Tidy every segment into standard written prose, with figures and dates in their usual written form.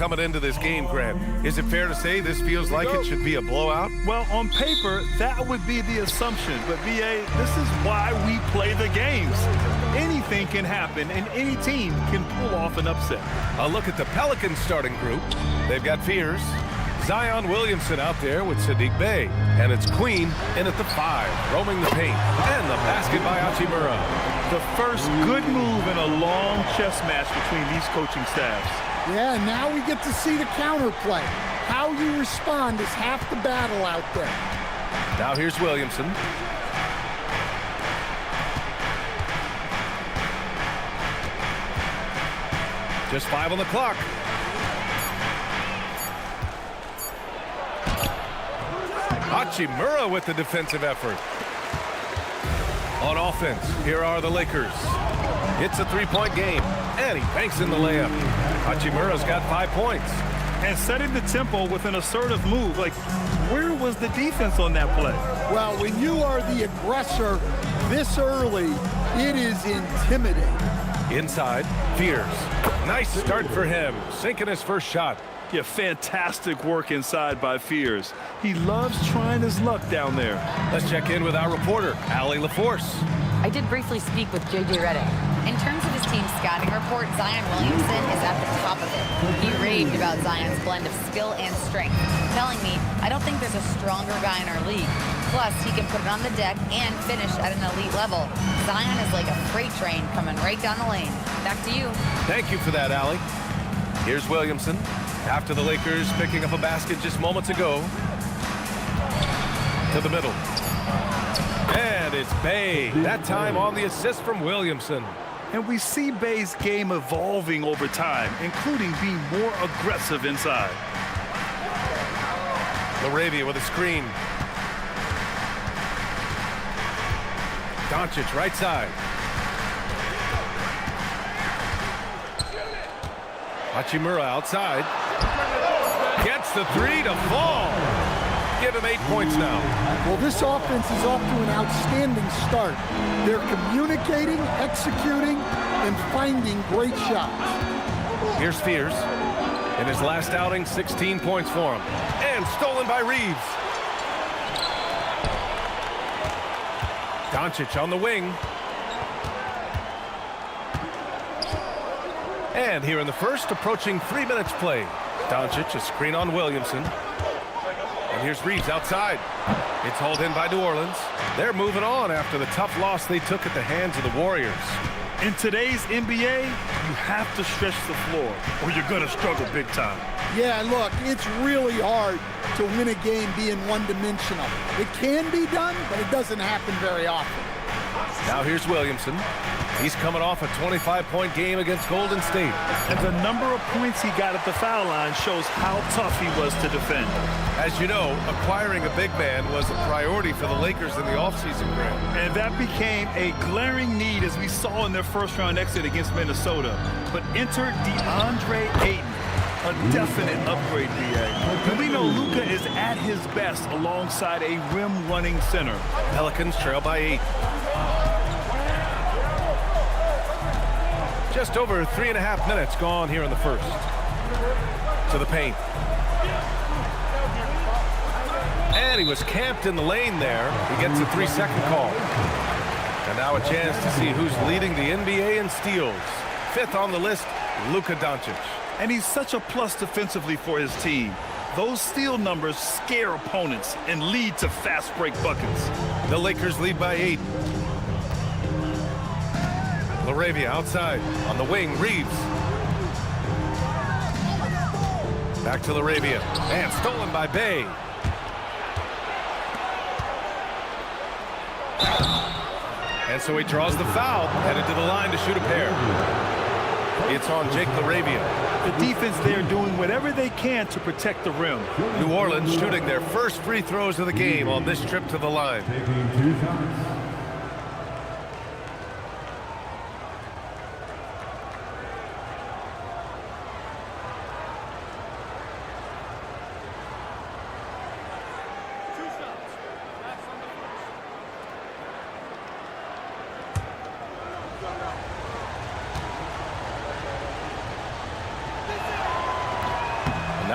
coming into this game, Grant. Is it fair to say this feels like it should be a blowout? Well, on paper, that would be the assumption. But, VA, this is why we play the games. Anything can happen, and any team can pull off an upset. A look at the Pelicans starting group. They've got Fears, Zion Williamson out there with Sadiq Bey, and it's Queen in at the 5, roaming the paint, and the basket by Hachimura. The first good move in a long chess match between these coaching staffs. Yeah, now we get to see the counterplay. How you respond is half the battle out there. Now here's Williamson. Just 5 on the clock. Hachimura with the defensive effort. On offense, here are the Lakers. It's a 3-point game, and he banks in the layup. Hachimura's got 5 points. And setting the tempo with an assertive move. Like, where was the defense on that play? Well, when you are the aggressor this early, it is intimidating. Inside, Fears. Nice start for him, sinking his first shot. Yeah, fantastic work inside by Fears. He loves trying his luck down there. Let's check in with our reporter, Allie LaForce. I did briefly speak with J.J. Redick. In terms of his team's scouting report, Zion Williamson is at the top of it. He raved about Zion's blend of skill and strength, telling me, I don't think there's a stronger guy in our league. Plus, he can put it on the deck and finish at an elite level. Zion is like a freight train coming right down the lane. Back to you. Thank you for that, Allie. Here's Williamson. After the Lakers picking up a basket just moments ago. To the middle. And it's Bey. That time on the assist from Williamson. And we see Bey's game evolving over time, including being more aggressive inside. LaRavia with a screen. Doncic right side. Hachimura outside. Gets the 3 to fall. Give him 8 points now. Well, this offense is off to an outstanding start. They're communicating, executing, and finding great shots. Here's Fears. In his last outing, 16 points for him. And stolen by Reeves. Doncic on the wing. And here in the first, approaching 3 minutes play. Doncic, a screen on Williamson. And here's Reeves outside. It's hauled in by New Orleans. They're moving on after the tough loss they took at the hands of the Warriors. In today's NBA, you have to stretch the floor or you're going to struggle big time. Yeah, look, it's really hard to win a game being one-dimensional. It can be done, but it doesn't happen very often. Now here's Williamson. He's coming off a 25-point game against Golden State. And the number of points he got at the foul line shows how tough he was to defend. As you know, acquiring a big man was a priority for the Lakers in the offseason, Grant. And that became a glaring need as we saw in their first-round exit against Minnesota. But enter DeAndre Ayton, a definite upgrade, BA. And we know Luka is at his best alongside a rim-running center. Pelicans trail by 8. Just over 3.5 minutes gone here in the first. To the paint. And he was camped in the lane there. He gets a 3-second call. And now a chance to see who's leading the NBA in steals. 5th on the list, Luka Doncic. And he's such a plus defensively for his team. Those steal numbers scare opponents and lead to fast break buckets. The Lakers lead by 8. LaRavia outside on the wing. Reeves. Back to LaRavia. And stolen by Bey. And so he draws the foul, headed to the line to shoot a pair. It's on Jake LaRavia. The defense there doing whatever they can to protect the rim. New Orleans shooting their first free throws of the game on this trip to the line.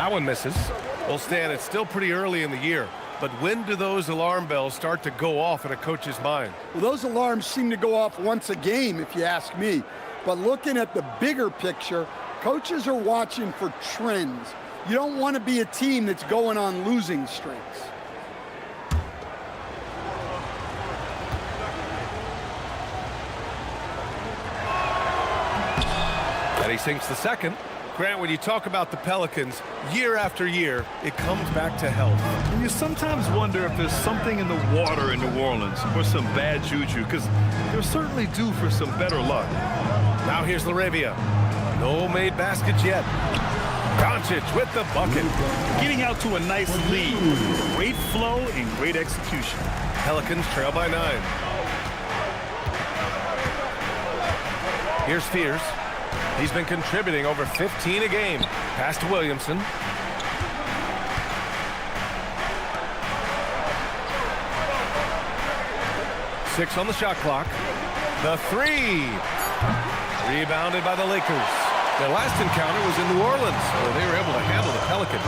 That one misses. Well, Stan, it's still pretty early in the year, but when do those alarm bells start to go off in a coach's mind? Well, those alarms seem to go off once a game, if you ask me. But looking at the bigger picture, coaches are watching for trends. You don't want to be a team that's going on losing streaks. And he sinks the second. Grant, when you talk about the Pelicans, year after year, it comes back to health. And you sometimes wonder if there's something in the water in New Orleans or some bad juju, because they're certainly due for some better luck. Now here's LaRavia. No made baskets yet. Doncic with the bucket. Getting out to a nice lead. Great flow and great execution. Pelicans trail by 9. Here's Fears. He's been contributing over 15 a game. Pass to Williamson. Six on the shot clock. The three. Rebounded by the Lakers. Their last encounter was in New Orleans, where they were able to handle the Pelicans.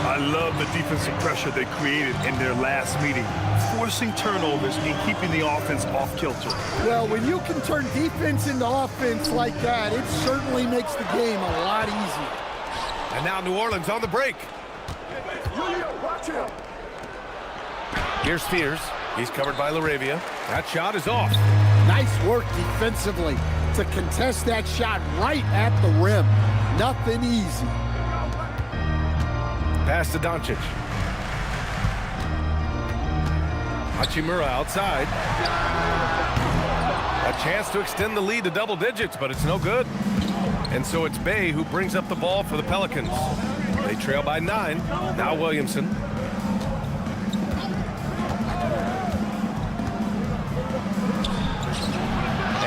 I love the defensive pressure they created in their last meeting, forcing turnovers and keeping the offense off kilter. Well, when you can turn defense into offense like that, it certainly makes the game a lot easier. And now New Orleans on the break. Here's Fears. He's covered by LaRavia. That shot is off. Nice work defensively to contest that shot right at the rim. Nothing easy. Pass to Doncic. Hachimura outside. A chance to extend the lead to double digits, but it's no good. And so it's Bay who brings up the ball for the Pelicans. They trail by 9. Now Williamson.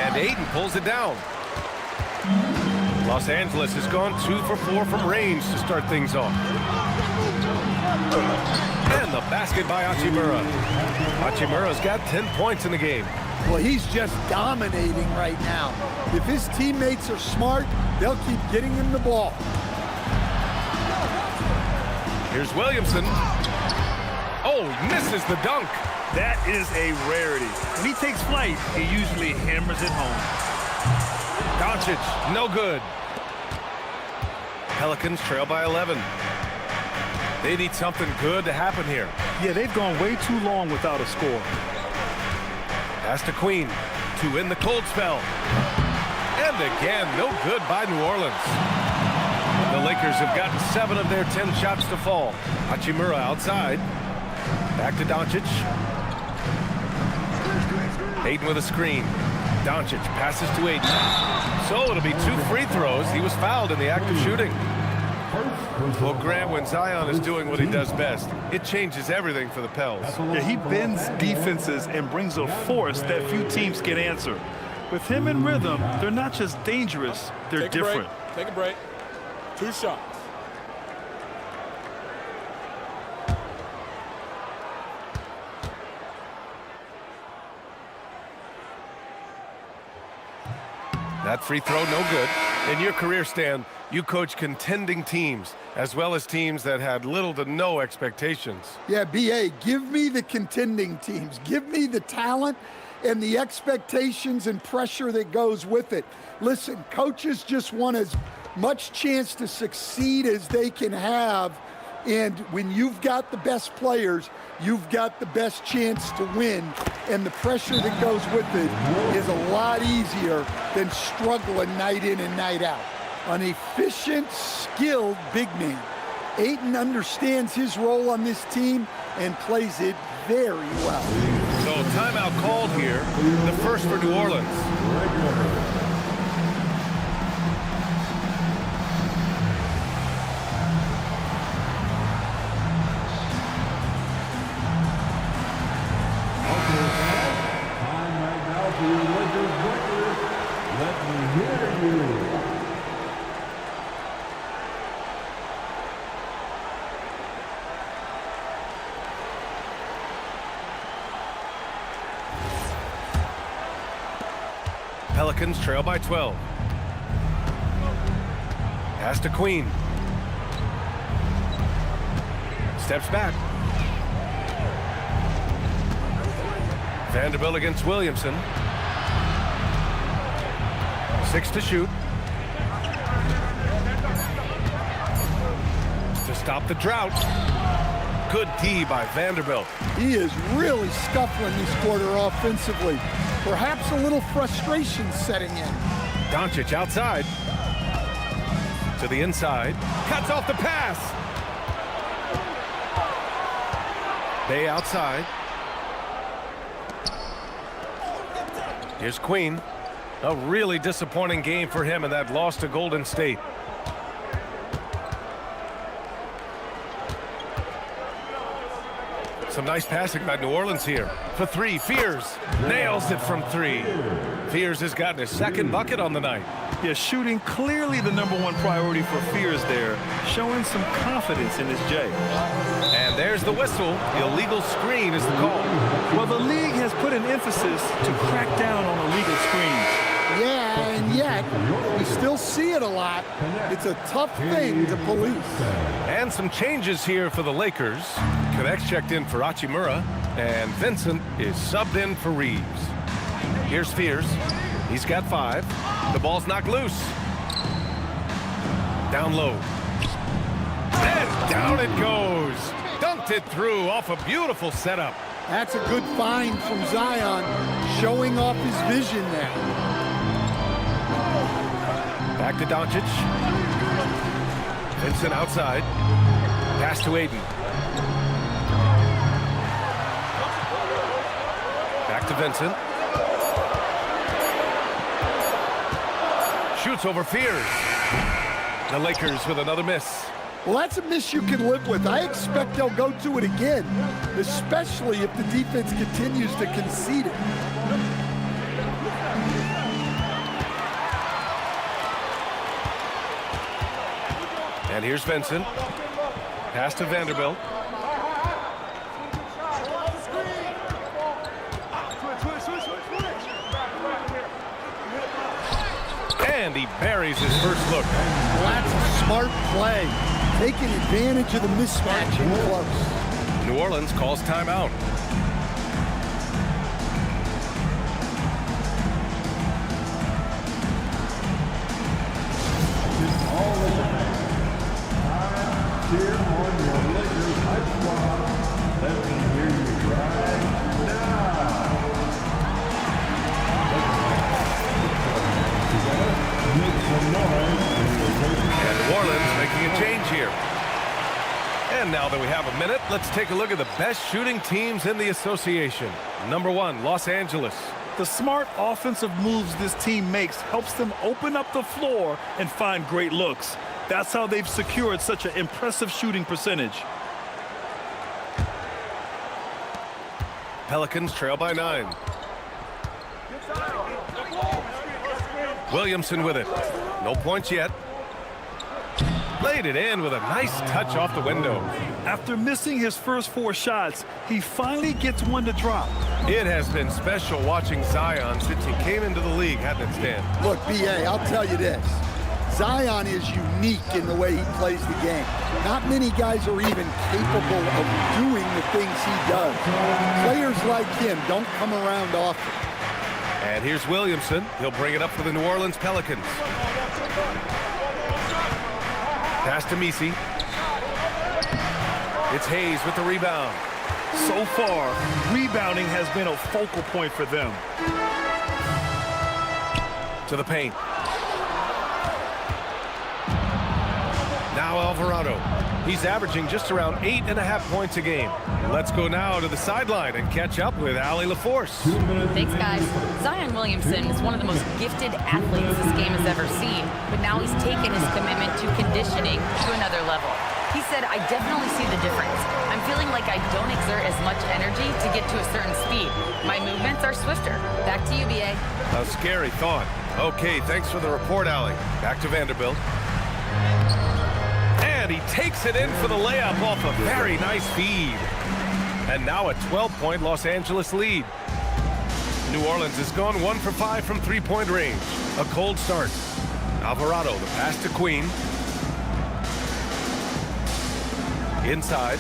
And Ayton pulls it down. Los Angeles has gone 2 for 4 from range to start things off. And the basket by Hachimura. Hachimura's got 10 points in the game. Well, he's just dominating right now. If his teammates are smart, they'll keep getting him the ball. Here's Williamson. Oh, misses the dunk. That is a rarity. When he takes flight, he usually hammers it home. Doncic, no good. Pelicans trail by 11. They need something good to happen here. Yeah, they've gone way too long without a score. Pass to Queen to end the cold spell. And again, no good by New Orleans. The Lakers have gotten 7 of their 10 shots to fall. Hachimura outside. Back to Doncic. Ayton with a screen. Doncic passes to Ayton. So it'll be 2 free throws. He was fouled in the act of shooting. Well, Grant, when Zion is doing what he does best, it changes everything for the Pels. Yeah, he bends defenses and brings a force that few teams can answer. With him in rhythm, they're not just dangerous, they're different. Take a break. 2 shots. That free throw, no good. In your career, Stan, you coach contending teams, as well as teams that had little to no expectations. Yeah, B.A., give me the contending teams. Give me the talent and the expectations and pressure that goes with it. Listen, coaches just want as much chance to succeed as they can have. And when you've got the best players, you've got the best chance to win. And the pressure that goes with it is a lot easier than struggling night in and night out. An efficient, skilled big man. Ayton understands his role on this team and plays it very well. So timeout called here, the first for New Orleans. Pelicans trail by 12. Pass to Queen. Steps back. Vanderbilt against Williamson. 6 to shoot. To stop the drought. Good D by Vanderbilt. He is really scuffling this quarter offensively. Perhaps a little frustration setting in. Doncic outside. To the inside. Cuts off the pass. Bay outside. Here's Queen. A really disappointing game for him in that loss to Golden State. Some nice passing by New Orleans here. For 3, Fears nails it from 3. Fears has gotten his second bucket on the night. Yeah, shooting clearly the #1 priority for Fears there, showing some confidence in his J. And there's the whistle. Illegal screen is the call. Well, the league has put an emphasis to crack down on illegal screens. Yeah, and yet we still see it a lot. It's a tough thing to police. And some changes here for the Lakers. Connects checked in for Hachimura, and Vincent is subbed in for Reeves. Here's Fears. He's got 5. The ball's knocked loose. Down low. And down it goes. Dunked it through off a beautiful setup. That's a good find from Zion, showing off his vision there. Back to Doncic. Vincent outside. Pass to Aiden. Back to Vincent. Shoots over Fears. The Lakers with another miss. Well, that's a miss you can live with. I expect they'll go to it again, especially if the defense continues to concede it. And here's Vincent. Pass to Vanderbilt. And he buries his first look. Well, that's a smart play, taking advantage of the mismatch in close. New Orleans calls timeout. Cheer on your Lakers hype squad. Let me hear you right now. Make some noise. And New Orleans making a change here. And now that we have a minute, let's take a look at the best shooting teams in the association. #1, Los Angeles. The smart offensive moves this team makes helps them open up the floor and find great looks. That's how they've secured such an impressive shooting percentage. Pelicans trail by 9. Williamson with it. No points yet. Laid it in with a nice touch off the window. After missing his first 4 shots, he finally gets one to drop. It has been special watching Zion since he came into the league, hasn't it, Stan? Look, B.A., I'll tell you this. Zion is unique in the way he plays the game. Not many guys are even capable of doing the things he does. Players like him don't come around often. And here's Williamson. He'll bring it up for the New Orleans Pelicans. Pass to Misi. It's Hayes with the rebound. So far, rebounding has been a focal point for them. To the paint. Now Alvarado. He's averaging just around 8.5 points a game. Let's go now to the sideline and catch up with Allie LaForce. Thanks, guys. Zion Williamson is one of the most gifted athletes this game has ever seen, but now he's taken his commitment to conditioning to another level. He said, I definitely see the difference. I'm feeling like I don't exert as much energy to get to a certain speed. My movements are swifter. Back to you, B.A. A scary thought. Okay, thanks for the report, Allie. Back to Vanderbilt. And he takes it in for the layup off a very nice feed. And now a 12-point Los Angeles lead. New Orleans has gone 1 for 5 from three-point range. A cold start. Alvarado, the pass to Queen. Inside.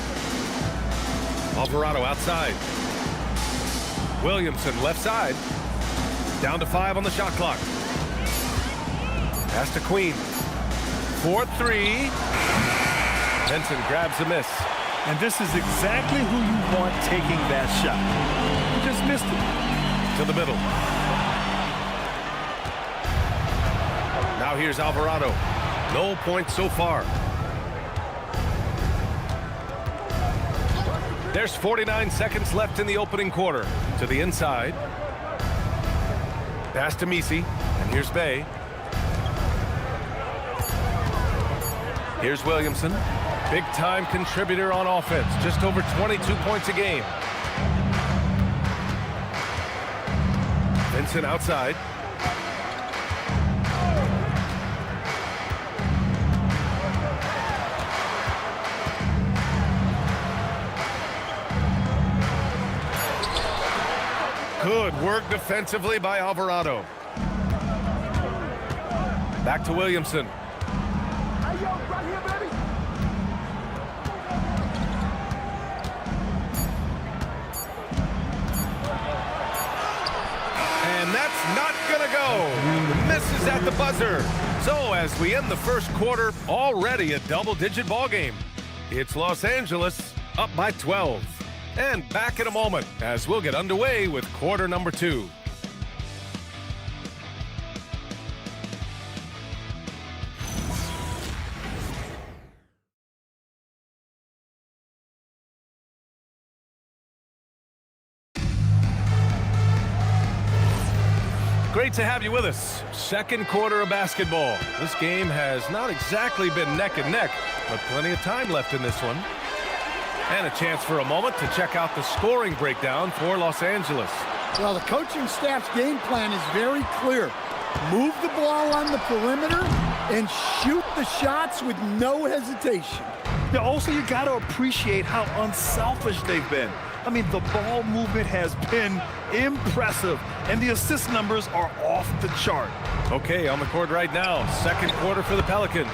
Alvarado outside. Williamson left side. Down to 5 on the shot clock. Pass to Queen. 4-3. Vincent grabs a miss. And this is exactly who you want taking that shot. He just missed it. To the middle. Now here's Alvarado. No points so far. There's 49 seconds left in the opening quarter. To the inside. Pass to Misi. And here's Bay. Here's Williamson. Big-time contributor on offense. Just over 22 points a game. Vincent outside. Good work defensively by Alvarado. Back to Williamson. And that's not gonna go. Misses at the buzzer. So as we end the first quarter, already a double-digit ball game. It's Los Angeles up by 12. And back in a moment as we'll get underway with quarter number 2. Great to have you with us. Second quarter of basketball. This game has not exactly been neck and neck, but plenty of time left in this one. And a chance for a moment to check out the scoring breakdown for Los Angeles. Well, the coaching staff's game plan is very clear. Move the ball on the perimeter and shoot the shots with no hesitation. Now, also, you got to appreciate how unselfish they've been. I mean, the ball movement has been impressive, and the assist numbers are off the chart. Okay, on the court right now, second quarter for the Pelicans.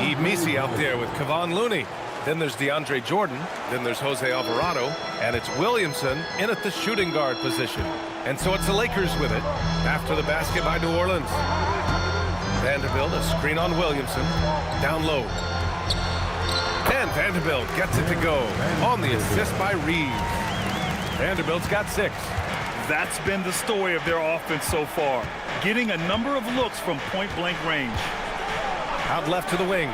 Eve Misi out there with Kevon Looney. Then there's DeAndre Jordan. Then there's Jose Alvarado. And it's Williamson in at the shooting guard position. And so it's the Lakers with it after the basket by New Orleans. Vanderbilt, a screen on Williamson. Down low. And Vanderbilt gets it to go on the assist by Reeves. Vanderbilt's got 6. That's been the story of their offense so far, getting a number of looks from point-blank range. Out left to the wing.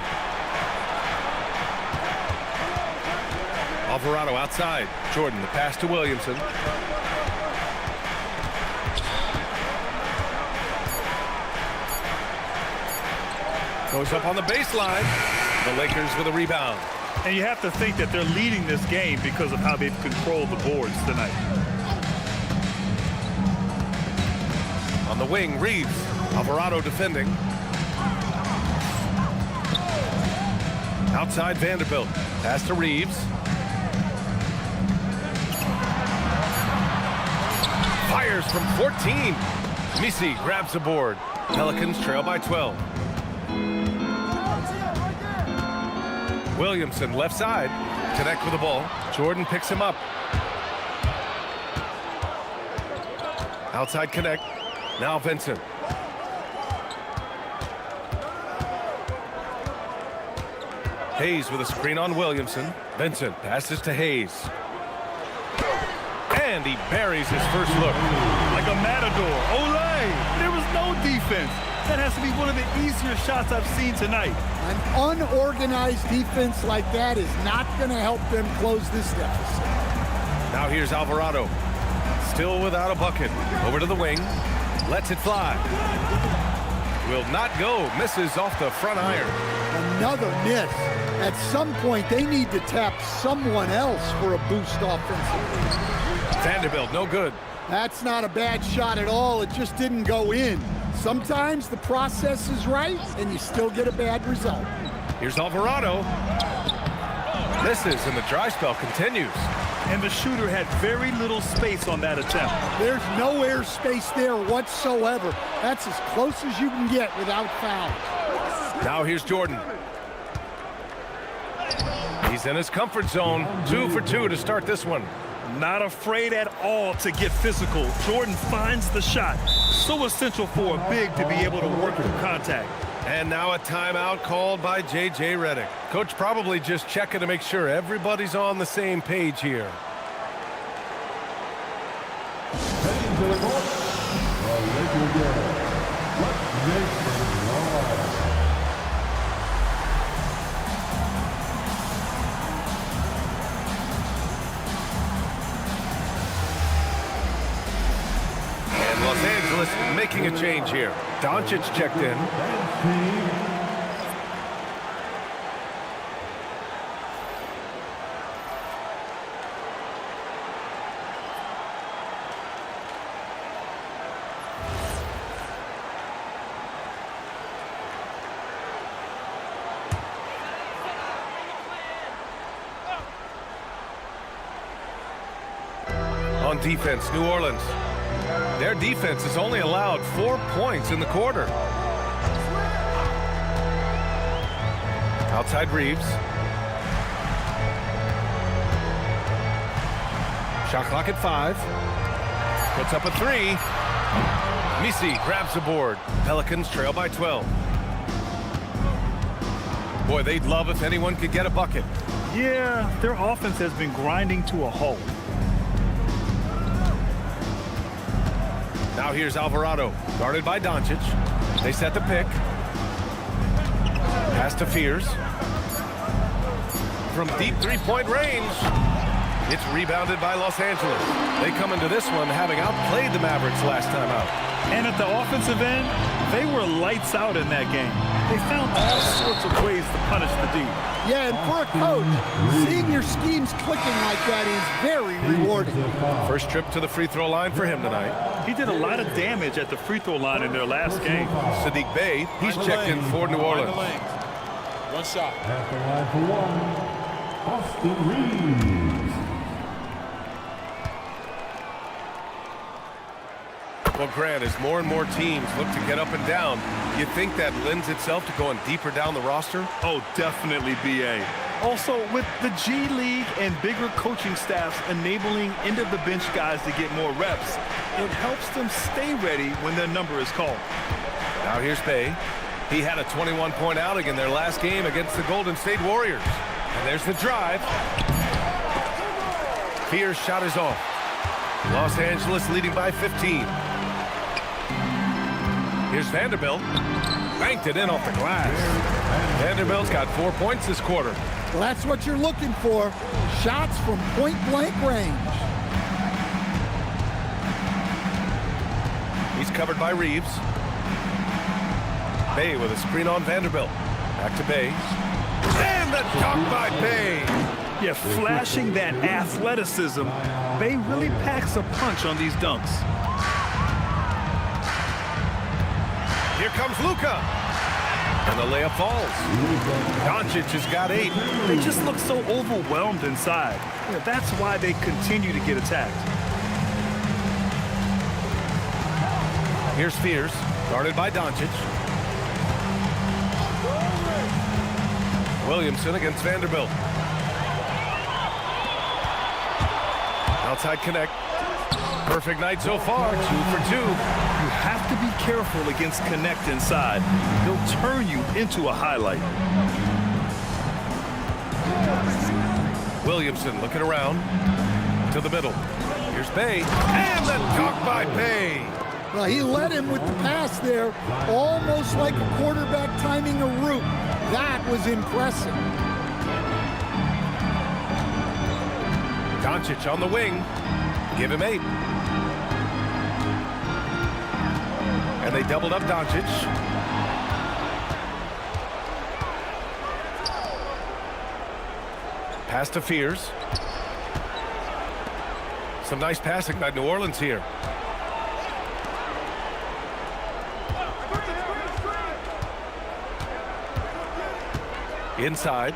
Alvarado outside. Jordan, the pass to Williamson. Goes up on the baseline. The Lakers with a rebound. And you have to think that they're leading this game because of how they've controlled the boards tonight. On the wing, Reeves. Alvarado defending. Outside Vanderbilt. Pass to Reeves. Fires from 14. Misi grabs the board. Pelicans trail by 12. Williamson left side. Connect with the ball. Jordan picks him up. Outside connect. Now Vincent. Hayes with a screen on Williamson. Vincent passes to Hayes. And he buries his first look. Like a matador. Olay! There was no defense. That has to be one of the easier shots I've seen tonight. An unorganized defense like that is not going to help them close this deficit. Now here's Alvarado. Still without a bucket. Over to the wing. Lets it fly. Will not go. Misses off the front iron. Another miss. At some point, they need to tap someone else for a boost offensively. Vanderbilt, no good. That's not a bad shot at all. It just didn't go in. Sometimes the process is right, and you still get a bad result. Here's Alvarado. Misses, and the dry spell continues. And the shooter had very little space on that attempt. There's no air space there whatsoever. That's as close as you can get without foul. Now here's Jordan. He's He's in his comfort zone. 2 for 2 to start this one. Not afraid at all to get physical. Jordan finds the shot. So essential for a big to be able to work through contact. And now a timeout called by J.J. Redick. Coach probably just checking to make sure everybody's on the same page here. Heading to the court, the Lakers get Jason Lawrence. And Los Angeles making a change here. Doncic checked in. On defense, New Orleans. Their defense has only allowed 4 points in the quarter. Outside Reeves. Shot clock at 5. Puts up a 3. Misi grabs the board. Pelicans trail by 12. Boy, they'd love if anyone could get a bucket. Yeah, their offense has been grinding to a halt. Now here's Alvarado, guarded by Doncic. They set the pick. Pass to Fears. From deep three-point range. It's rebounded by Los Angeles. They come into this one having outplayed the Mavericks last time out. And at the offensive end, they were lights out in that game. They found all sorts of ways to punish the D. Yeah, and for a coach, seeing your schemes clicking like that is very rewarding. First trip to the free throw line for him tonight. He did a lot of damage at the free throw line in their last game. Sadiq Bey, he's checked in for New Orleans. One shot. At the line for one, Austin Reeves. Well, Grant, as more and more teams look to get up and down, you think that lends itself to going deeper down the roster? Oh, definitely, B.A. Also, with the G League and bigger coaching staffs enabling end-of-the-bench guys to get more reps, it helps them stay ready when their number is called. Now here's Bey. He had a 21-point outing in their last game against the Golden State Warriors. And there's the drive. Fears' shot is off. Los Angeles leading by 15. Here's Vanderbilt. Banked it in off the glass. Vanderbilt's got 4 points this quarter. Well, that's what you're looking for. Shots from point-blank range. He's covered by Reeves. Bey with a screen on Vanderbilt. Back to Bey. And the dunk by Bey. Yeah, flashing that athleticism. Bey really packs a punch on these dunks. Here comes Luka. And the layup falls. Doncic has got 8. They just look so overwhelmed inside. Yeah, that's why they continue to get attacked. Here's Fears, guarded by Doncic. Williamson against Vanderbilt. Outside connect. Perfect night so far, 2 for 2. You have to be careful against connect inside. He'll turn you into a highlight. Williamson looking around to the middle. Here's Bey, and the dunk by Bey. Well, he led him with the pass there, almost like a quarterback timing a route. That was impressive. Doncic on the wing. Give him 8. And they doubled up Doncic. Pass to Fears. Some nice passing by New Orleans here. Inside.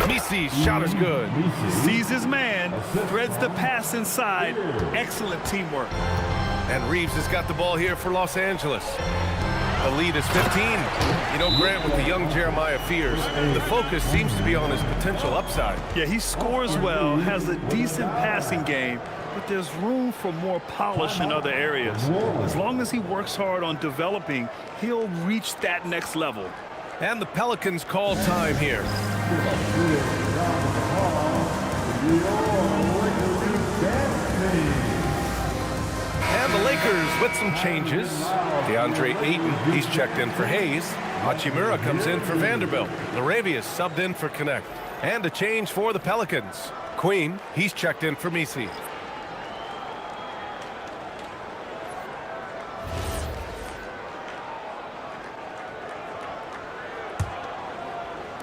Misi's shot is good. Sees his man, threads the pass inside. Excellent teamwork. And Reeves has got the ball here for Los Angeles. The lead is 15. You know, Grant, with the young Jeremiah Fears, the focus seems to be on his potential upside. Yeah, he scores well, has a decent passing game, but there's room for more polish in other areas. As long as he works hard on developing, he'll reach that next level. And the Pelicans call time here. And the Lakers with some changes. DeAndre Ayton, he's checked in for Hayes. Hachimura comes in for Vanderbilt. Laravia's subbed in for Connect. And a change for the Pelicans. Queen, he's checked in for Misi.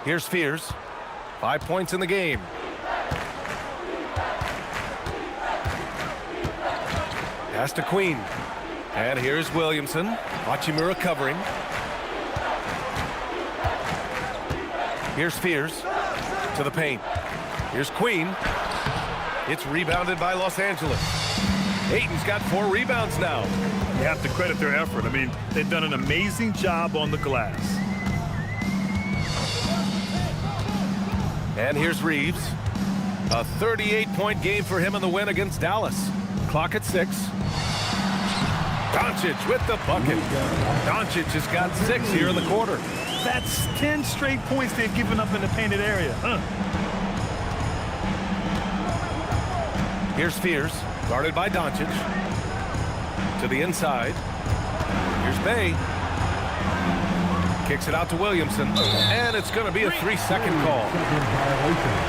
Here's Fears. 5 points in the game. Pass to Queen. And here's Williamson. Hachimura covering. Here's Fears to the paint. Here's Queen. It's rebounded by Los Angeles. Ayton's got 4 rebounds now. You have to credit their effort. I mean, they've done an amazing job on the glass. And here's Reeves. A 38-point game for him in the win against Dallas. Clock at 6. Doncic with the bucket. Doncic has got 6 here in the quarter. That's 10 straight points they've given up in the painted area. Here's Fears, guarded by Doncic. To the inside. Here's Bay. Kicks it out to Williamson. And it's going to be a 3-second call.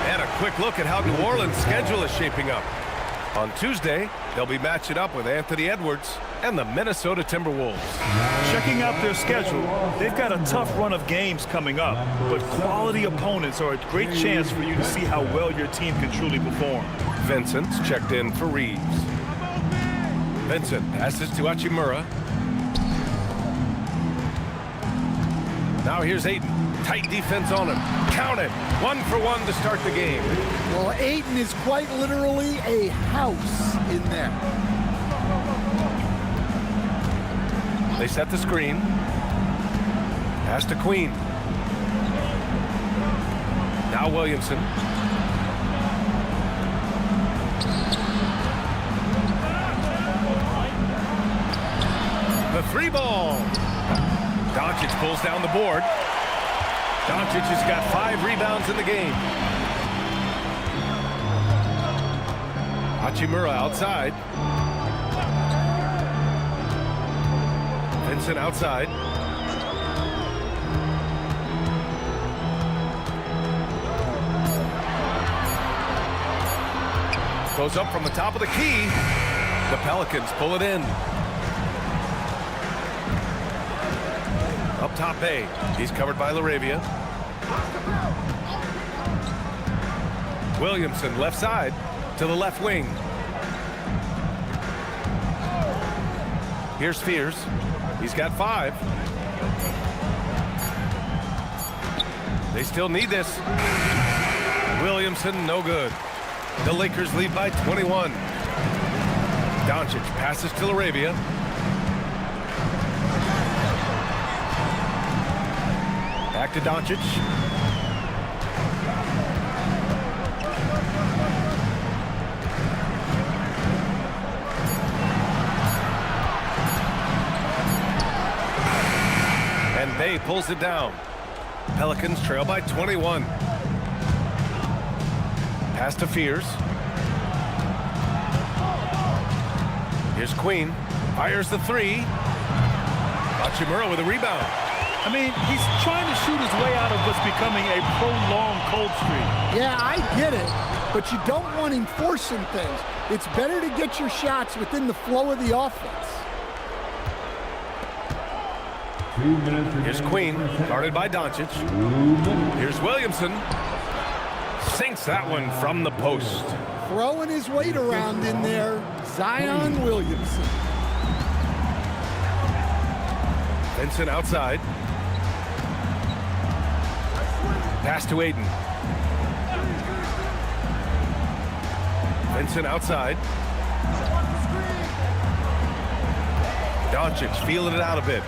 And a quick look at how New Orleans' schedule is shaping up. On Tuesday, they'll be matching up with Anthony Edwards and the Minnesota Timberwolves. Checking out their schedule, they've got a tough run of games coming up, but quality opponents are a great chance for you to see how well your team can truly perform. Vincent's checked in for Reeves. Vincent passes to Hachimura. Now here's Ayton. Tight defense on him. Count it. 1 for 1 to start the game. Well, Ayton is quite literally a house in there. They set the screen. Pass to Queen. Now Williamson. The 3 ball. Doncic pulls down the board. Doncic has got 5 rebounds in the game. Hachimura outside. Vincent outside. Goes up from the top of the key. The Pelicans pull it in. Up top, Bay. He's covered by Laravia. Williamson left side to the left wing. Here's Fears. He's got 5. They still need this. Williamson, no good. The Lakers lead by 21. Doncic passes to Laravia. Back to Doncic. And Bay pulls it down. Pelicans trail by 21. Pass to Fears. Here's Queen. Fires the 3. Hachimura with a rebound. I mean, he's trying to shoot his way out of what's becoming a prolonged cold streak. Yeah, I get it, but you don't want him forcing things. It's better to get your shots within the flow of the offense. 2 minutes. Here's Queen, guarded by Doncic. Here's Williamson. Sinks that one from the post. Throwing his weight around in there, Zion Williamson. Vincent outside. Pass to Ayton. Vincent outside. Doncic feeling it out a bit.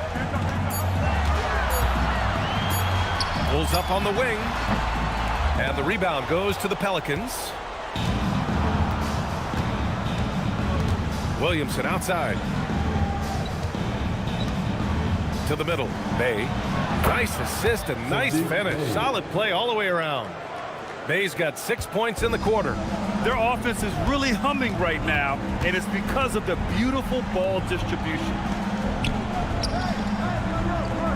Pulls up on the wing. And the rebound goes to the Pelicans. Williamson outside. To the middle. Bay. Nice assist and nice finish. Solid play all the way around. Bay's got 6 points in the quarter. Their offense is really humming right now, and it's because of the beautiful ball distribution.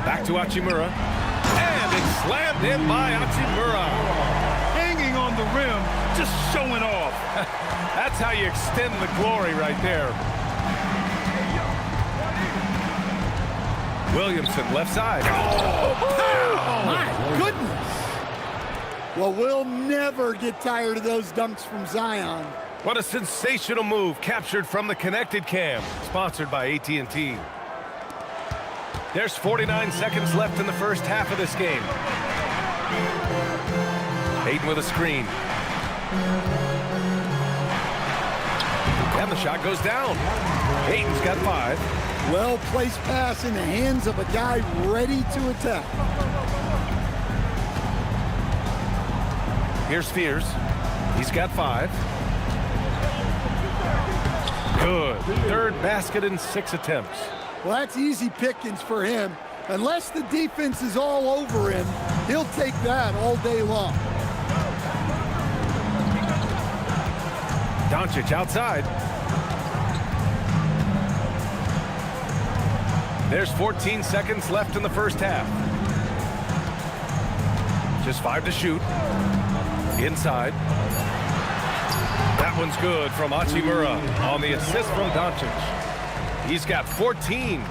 Back to Hachimura. And it's slammed in by Hachimura. Hanging on the rim, just showing off. That's how you extend the glory right there. Williamson left side. Oh, my goodness. Well, we'll never get tired of those dunks from Zion. What a sensational move captured from the connected cam, sponsored by AT&T. There's 49 seconds left in the first half of this game. Ayton with a screen. And the shot goes down. Ayton's got 5. Well-placed pass in the hands of a guy ready to attack. Here's Fears. He's got 5. Good. Third basket in 6 attempts. Well, that's easy pickings for him. Unless the defense is all over him, he'll take that all day long. Doncic outside. There's 14 seconds left in the first half. Just 5 to shoot. Inside. That one's good from Hachimura on the assist from Doncic. He's got 14.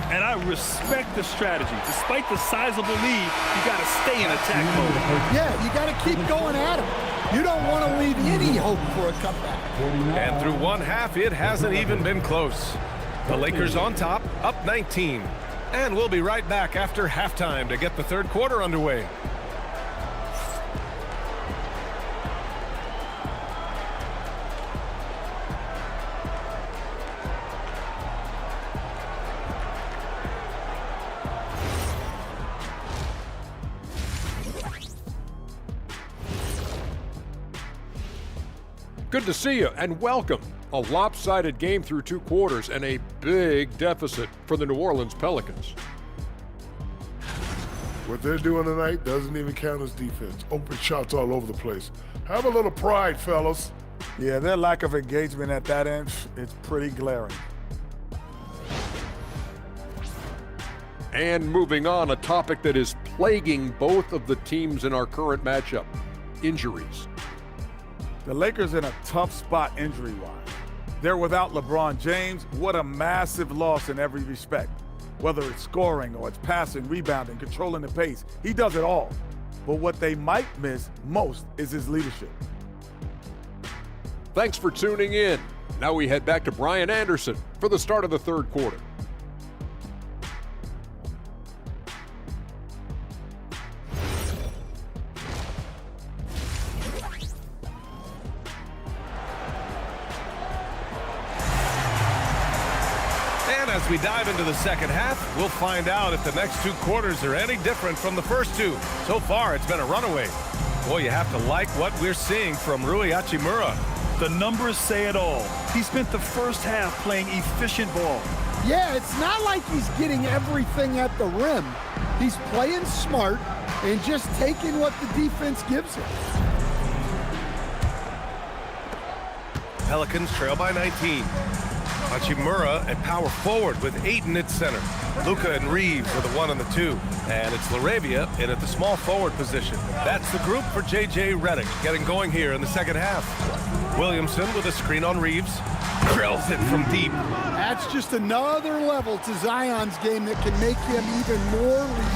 And I respect the strategy. Despite the sizable lead, you got to stay in attack mode. Yeah, you got to keep going at him. You don't want to leave any hope for a comeback. And through one half, it hasn't even been close. The Lakers on top, up 19. And we'll be right back after halftime to get the third quarter underway. Good to see you and welcome. A lopsided game through 2 quarters and a big deficit for the New Orleans Pelicans. What they're doing tonight doesn't even count as defense. Open shots all over the place. Have a little pride, fellas. Yeah, their lack of engagement at that end is pretty glaring. And moving on, a topic that is plaguing both of the teams in our current matchup, injuries. The Lakers in a tough spot injury-wise. They're without LeBron James. What a massive loss in every respect. Whether it's scoring or it's passing, rebounding, controlling the pace, he does it all. But what they might miss most is his leadership. Thanks for tuning in. Now we head back to Brian Anderson for the start of the third quarter. As we dive into the second half, we'll find out if the next 2 quarters are any different from the first 2. So far, it's been a runaway. Boy, you have to like what we're seeing from Rui Hachimura. The numbers say it all. He spent the first half playing efficient ball. Yeah, it's not like he's getting everything at the rim. He's playing smart and just taking what the defense gives him. Pelicans trail by 19. Hachimura at power forward with Ayton at center. Luka and Reeves are the 1 and the 2. And it's LaRavia in at the small forward position. That's the group for J.J. Redick getting going here in the second half. Williamson with a screen on Reeves. Drills it from deep. That's just another level to Zion's game that can make him even more lead.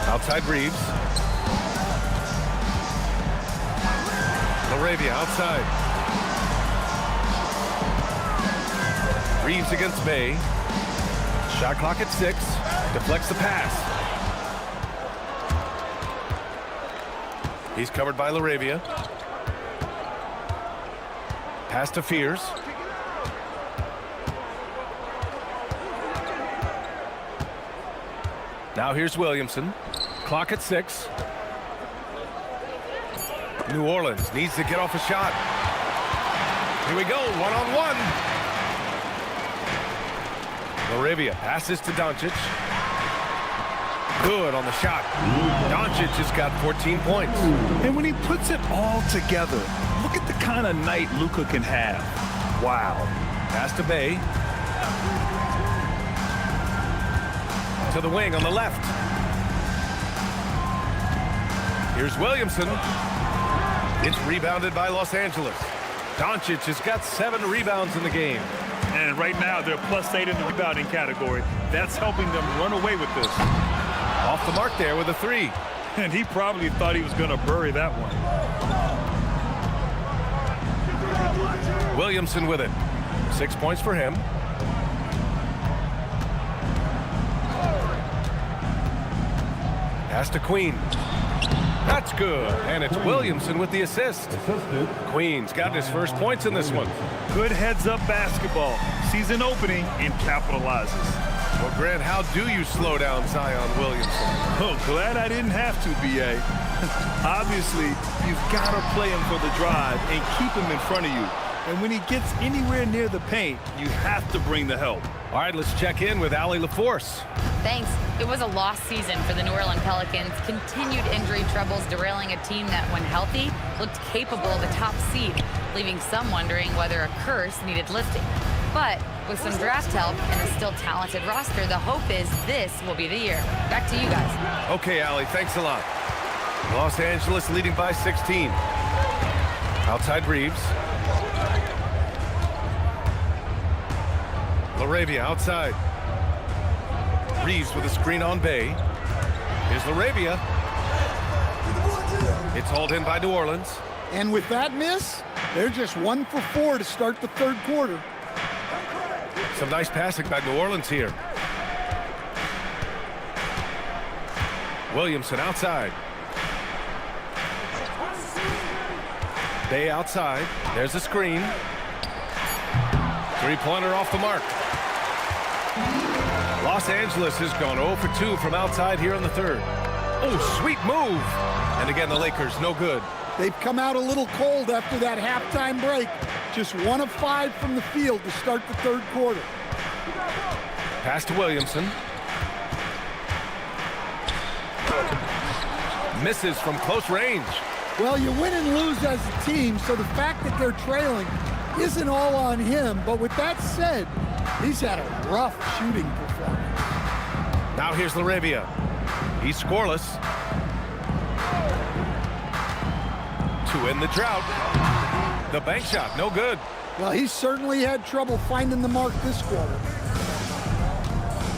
Outside Reeves. LaRavia outside. Reeves against Bay. Shot clock at 6. Deflects the pass. He's covered by LaRavia. Pass to Fears. Now here's Williamson. Clock at 6. New Orleans needs to get off a shot. Here we go, one-on-one. Laravia passes to Doncic. Good on the shot. Doncic has got 14 points. And when he puts it all together, look at the kind of night Luka can have. Wow. Pass to Bay. To the wing on the left. Here's Williamson. It's rebounded by Los Angeles. Doncic has got 7 rebounds in the game. And right now, they're +8 in the rebounding category. That's helping them run away with this. Off the mark there with a 3. And he probably thought he was going to bury that one. Williamson with it. 6 points for him. Pass to Queen. That's good. And it's Williamson with the assist. Queen's got his first points in this one. Good heads-up basketball. Sees an opening and capitalizes. Well, Grant, how do you slow down Zion Williamson? Oh, glad I didn't have to, B.A. Obviously, you've got to play him for the drive and keep him in front of you. And when he gets anywhere near the paint, you have to bring the help. All right, let's check in with Allie LaForce. Thanks. It was a lost season for the New Orleans Pelicans. Continued injury troubles derailing a team that, when healthy, looked capable of a top seed, leaving some wondering whether a curse needed lifting. But with some draft help and a still talented roster, the hope is this will be the year. Back to you guys. Okay, Allie, thanks a lot. Los Angeles leading by 16. Outside Reeves. Laravia outside. Reeves with a screen on Bay. Here's Laravia. It's hauled in by New Orleans. And with that miss, they're just 1 for 4 to start the third quarter. Some nice passing by New Orleans here. Williamson outside. Bay outside. There's a screen. Three-pointer off the mark. Los Angeles has gone 0 for 2 from outside here in the third. Oh, sweet move. And again, the Lakers, no good. They've come out a little cold after that halftime break. Just 1 of 5 from the field to start the third quarter. Pass to Williamson. Misses from close range. Well, you win and lose as a team, so the fact that they're trailing isn't all on him. But with that said, he's had a rough shooting performance. Now here's Laravia. He's scoreless. To end the drought. The bank shot, no good. Well, he certainly had trouble finding the mark this quarter.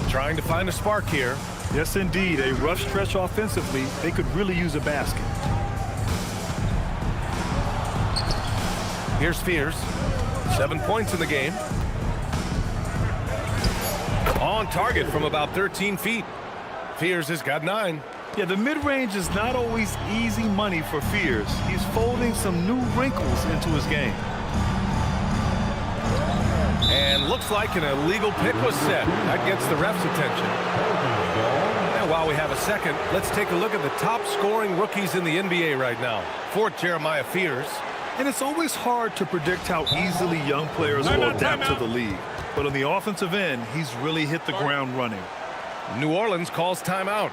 Trying to find a spark here. Yes, indeed. A rough stretch offensively. They could really use a basket. Here's Fears. 7 points in the game. On target from about 13 feet. Fears has got 9. Yeah, the mid-range is not always easy money for Fears. He's folding some new wrinkles into his game. And looks like an illegal pick was set. That gets the ref's attention. And while we have a second, let's take a look at the top scoring rookies in the NBA right now. For Jeremiah Fears. And it's always hard to predict how easily young players will adapt to the league. But on the offensive end, he's really hit the ground running. New Orleans calls timeout.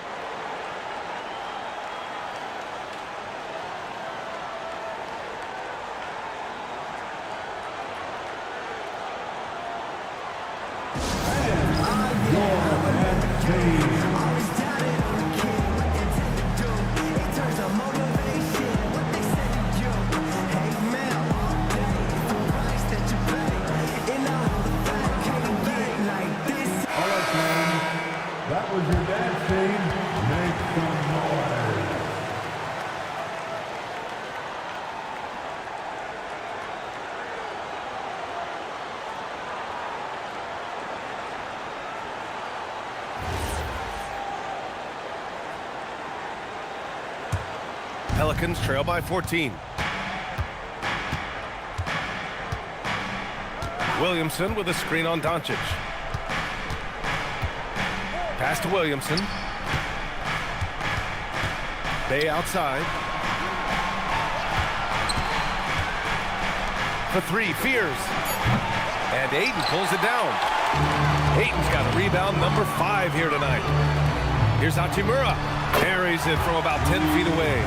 That was your dance team. Make some noise. Pelicans trail by 14. Williamson with a screen on Doncic. Pass to Williamson. Bay outside. For three, Fears. And Ayton pulls it down. Ayton's got a rebound number 5 here tonight. Here's Hachimura. Carries it from about 10 feet away.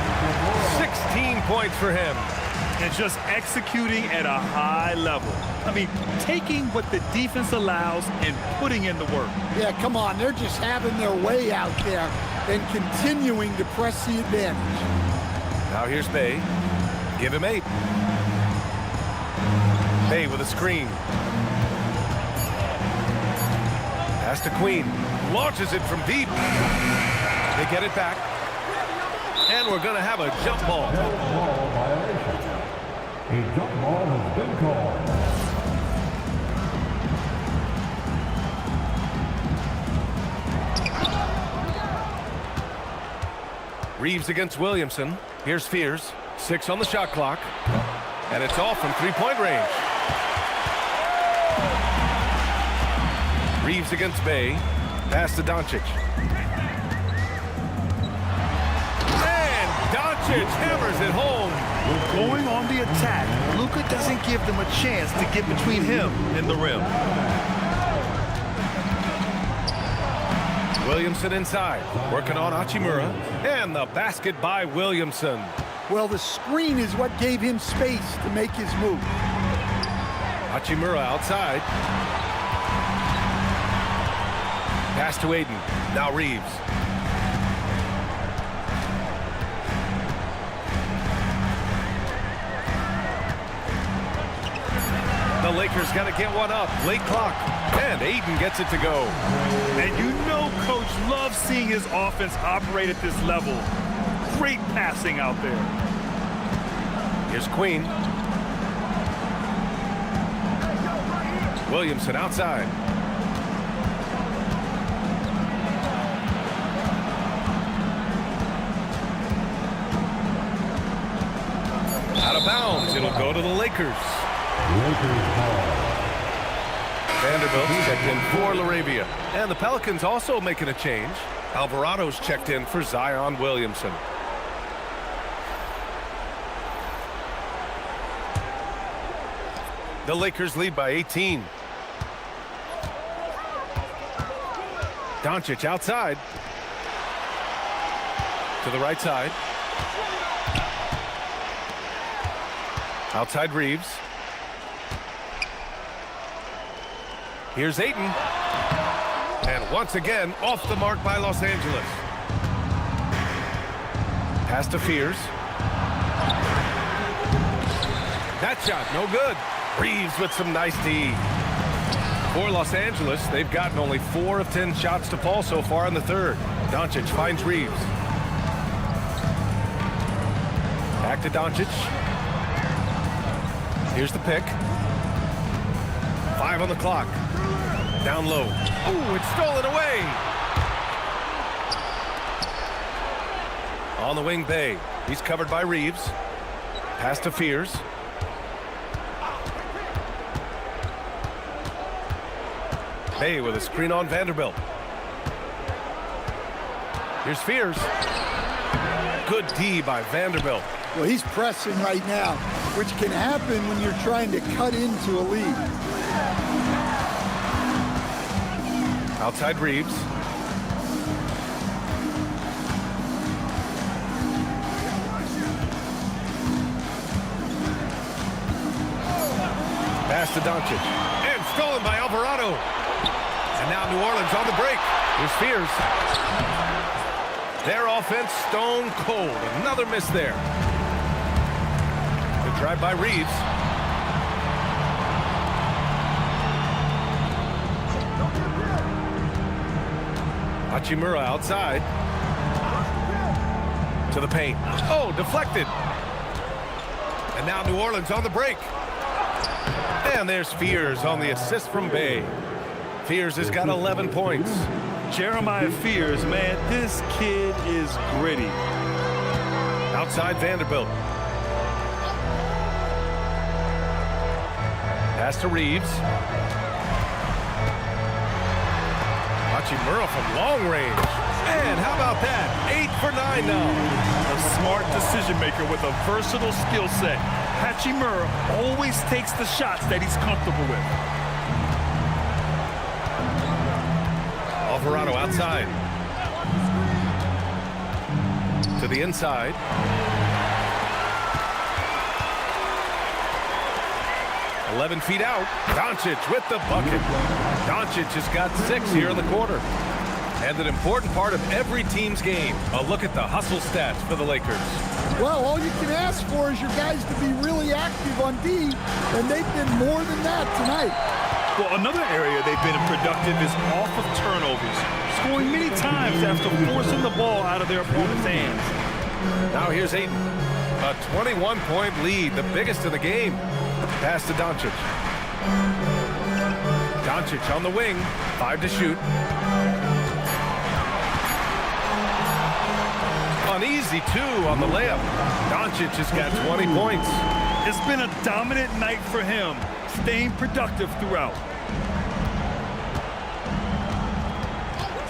16 points for him. And just executing at a high level. I mean, taking what the defense allows and putting in the work. Yeah, come on. They're just having their way out there and continuing to press the advantage. Now here's Bay. Give him 8. Bay with a screen. Pass to Queen. Launches it from deep. They get it back. And we're going to have a jump ball. Jump ball violation. A jump ball has been called. Reeves against Williamson. Here's Fears. 6 on the shot clock. And it's off from 3-point range. Reeves against Bay. Pass to Doncic. And Doncic hammers it home. Going on the attack, Luka doesn't give them a chance to get between him and the rim. Williamson inside. Working on Hachimura. And the basket by Williamson. Well, the screen is what gave him space to make his move. Hachimura outside. Pass to Ayton. Now Reeves. The Lakers got to get one up. Late clock. And Ayton gets it to go. And you know Coach loves seeing his offense operate at this level. Great passing out there. Here's Queen. Williamson outside. Out of bounds. It'll go to the Lakers. Lakers ball. Vanderbilt's checked in for LaRavia. And the Pelicans also making a change. Alvarado's checked in for Zion Williamson. The Lakers lead by 18. Doncic outside. To the right side. Outside Reeves. Here's Ayton. And once again, off the mark by Los Angeles. Pass to Fears. That shot, no good. Reeves with some nice D. For Los Angeles, they've gotten only 4 of 10 shots to fall so far in the third. Doncic finds Reeves. Back to Doncic. Here's the pick. 5 on the clock. Down low. Ooh, it's stolen away. On the wing, Bay. He's covered by Reeves. Pass to Fears. Bay with a screen on Vanderbilt. Here's Fears. Good D by Vanderbilt. Well, he's pressing right now, which can happen when you're trying to cut into a lead. Outside Reeves. Pass to Doncic. And stolen by Alvarado. And now New Orleans on the break. Here's Fears. Their offense stone cold. Another miss there. Good drive by Reeves. Hachimura outside. To the paint. Oh, deflected. And now New Orleans on the break. And there's Fears on the assist from Bay. Fears has got 11 points. Jeremiah Fears, man, this kid is gritty. Outside Vanderbilt. Pass to Reeves. Hachimura from long range. And how about that? 8 for 9 now. A smart decision maker with a versatile skill set. Hachimura always takes the shots that he's comfortable with. Alvarado outside. To the inside. "11 feet out. Doncic with the bucket. Doncic has got 6 here in the quarter. And an important part of every team's game. A look at the hustle stats for the Lakers. Well, all you can ask for is your guys to be really active on D, and they've been more than that tonight. Well, another area they've been productive is off of turnovers, scoring many times after forcing the ball out of their opponent's hands. Now here's Ayton. A 21-point lead, the biggest of the game. Pass to Doncic. Doncic on the wing, 5 to shoot. An easy 2 on the layup. Doncic has got 20 points. It's been a dominant night for him, staying productive throughout.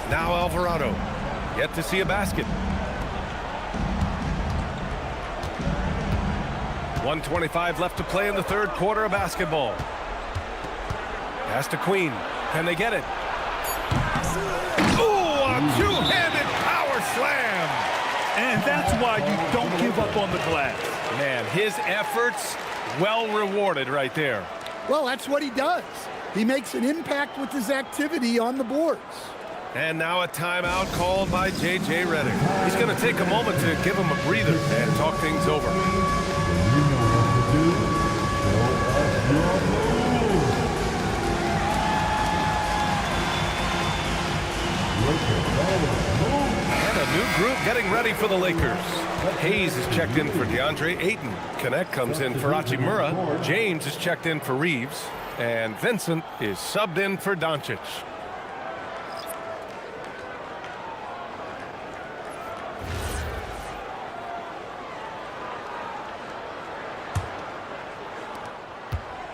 Now Alvarado, yet to see a basket. 1:25 left to play in the third quarter of basketball. Pass to Queen. Can they get it? Ooh, a two-handed power slam. And that's why you don't give up on the glass. Man, his efforts well rewarded right there. Well, that's what he does. He makes an impact with his activity on the boards. And now a timeout called by J.J. Redick. He's going to take a moment to give him a breather and talk things over. You know what to do. Show us your move. And a new group getting ready for the Lakers. Hayes is checked in for DeAndre Ayton. Connect comes in for Hachimura. James is checked in for Reeves. And Vincent is subbed in for Doncic.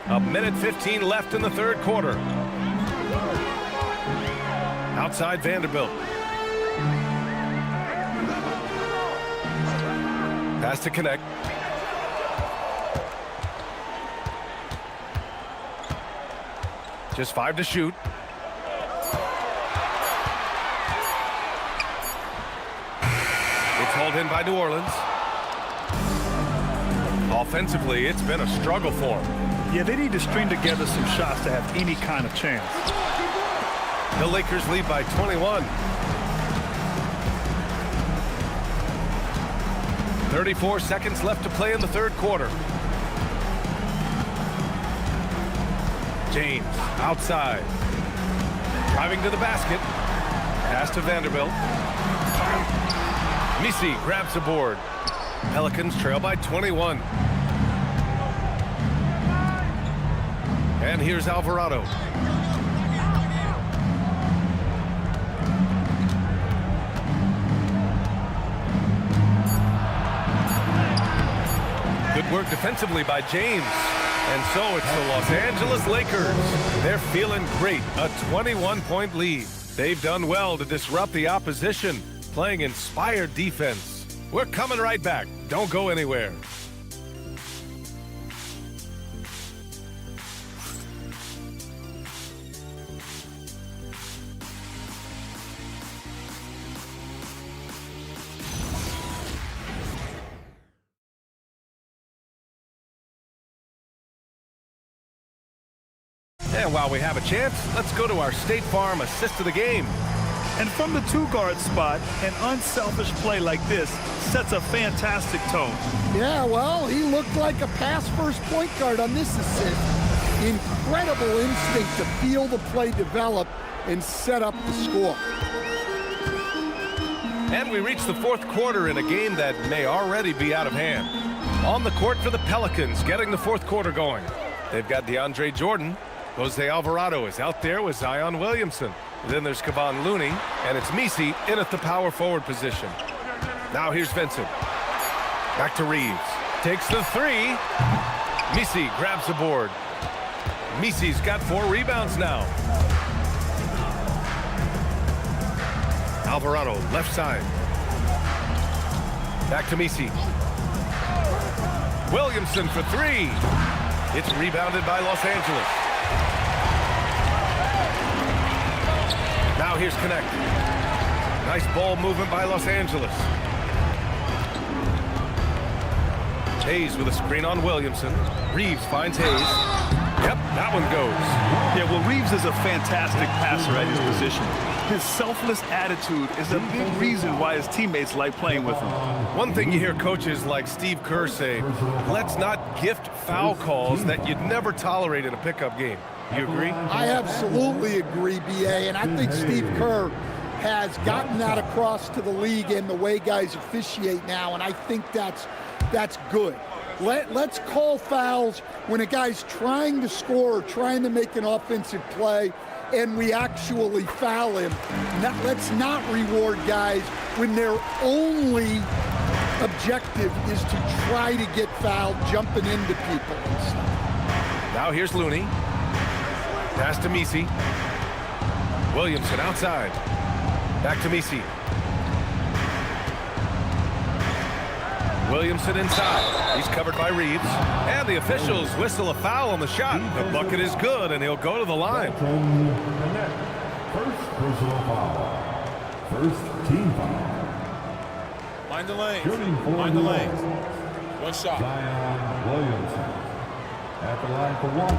A minute 15 left in the third quarter. Outside Vanderbilt. Pass to Connect. Just 5 to shoot. It's hauled in by New Orleans. Offensively, it's been a struggle for them. Yeah, they need to string together some shots to have any kind of chance. The Lakers lead by 21. 34 seconds left to play in the third quarter. James outside. Driving to the basket. Pass to Vanderbilt. Misi grabs the board. Pelicans trail by 21. And here's Alvarado. Good work defensively by James. And so it's the Los Angeles Lakers. They're feeling great. A 21-point lead. They've done well to disrupt the opposition, playing inspired defense. We're coming right back. Don't go anywhere. And while we have a chance, let's go to our State Farm assist of the game. And from the two-guard spot, an unselfish play like this sets a fantastic tone. Yeah, well, he looked like a pass-first point guard on this assist. Incredible instinct to feel the play develop and set up the score. And we reach the fourth quarter in a game that may already be out of hand. On the court for the Pelicans, getting the fourth quarter going. They've got DeAndre Jordan. Jose Alvarado is out there with Zion Williamson. Then there's Kevon Looney, and it's Misi in at the power forward position. Now here's Vincent. Back to Reeves. Takes the three. Misi grabs the board. Misi's got 4 rebounds now. Alvarado, left side. Back to Misi. Williamson for three. It's rebounded by Los Angeles. Now here's Connect. Nice ball movement by Los Angeles. Hayes with a screen on Williamson. Reeves finds Hayes. Yep, that one goes. Yeah, well, Reeves is a fantastic passer at his position. His selfless attitude is a big reason why his teammates like playing with him. One thing you hear coaches like Steve Kerr say, let's not gift foul calls that you'd never tolerate in a pickup game. You agree? I absolutely agree, B.A., and I think Steve Kerr has gotten that across to the league and the way guys officiate now, and I think that's good. Let's call fouls when a guy's trying to score or trying to make an offensive play and we actually foul him. Let's not reward guys when their only objective is to try to get fouled, jumping into people and stuff. Now here's Looney. Pass to Misi. Williamson outside. Back to Misi. Williamson inside. He's covered by Reeves. And the officials whistle a foul on the shot. The bucket is good, and he'll go to the line. First personal foul. First team foul. Mind the lanes. Shooting for Mind the New lanes. Orleans. One shot. Zion Williamson. At the line for one.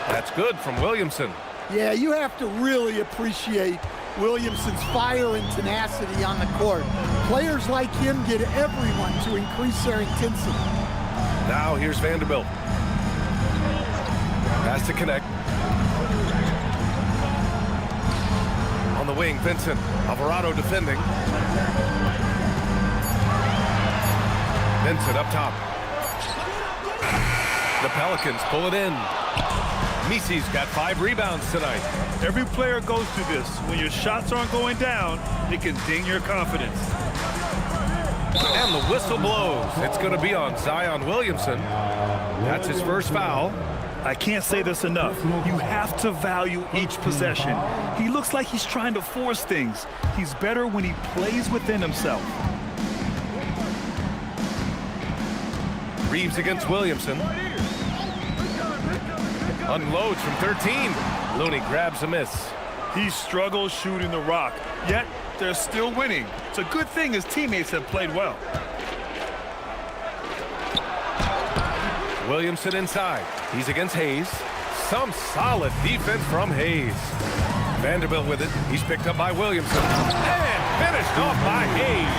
That's good from Williamson. Yeah, you have to really appreciate Williamson's fire and tenacity on the court. Players like him get everyone to increase their intensity. Now here's Vanderbilt. Pass to Connect. On the wing, Vincent. Alvarado defending. Vincent up top. The Pelicans pull it in. Misi's got 5 rebounds tonight. Every player goes through this. When your shots aren't going down, it can ding your confidence. And the whistle blows. It's going to be on Zion Williamson. That's his first foul. I can't say this enough. You have to value each possession. He looks like he's trying to force things. He's better when he plays within himself. Reeves against Williamson. Unloads from 13. Looney grabs a miss. He struggles shooting the rock, yet they're still winning. It's a good thing his teammates have played well. Williamson inside. He's against Hayes. Some solid defense from Hayes. Vanderbilt with it. He's picked up by Williamson. And finished off by Hayes.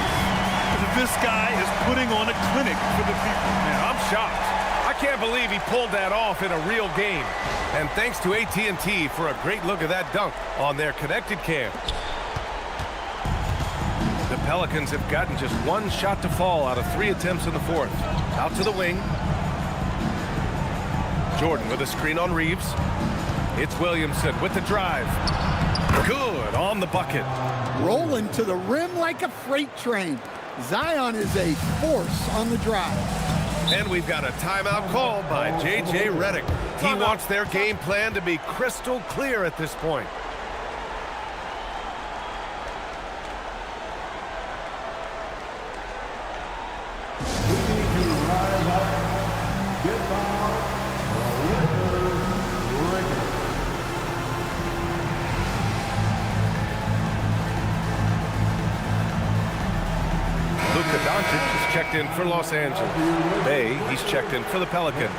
This guy is putting on a clinic for the people. Man, I'm shocked. I can't believe he pulled that off in a real game. And thanks to AT&T for a great look at that dunk on their connected cam. The Pelicans have gotten just 1 shot to fall out of 3 attempts in the fourth. Out to the wing. Jordan with a screen on Reeves. It's Williamson with the drive. Good on the bucket. Rolling to the rim like a freight train. Zion is a force on the drive. And we've got a timeout called by J.J. Redick. He wants their game plan to be crystal clear at this point. Checked in for Los Angeles. Bay, he's checked in for the Pelicans.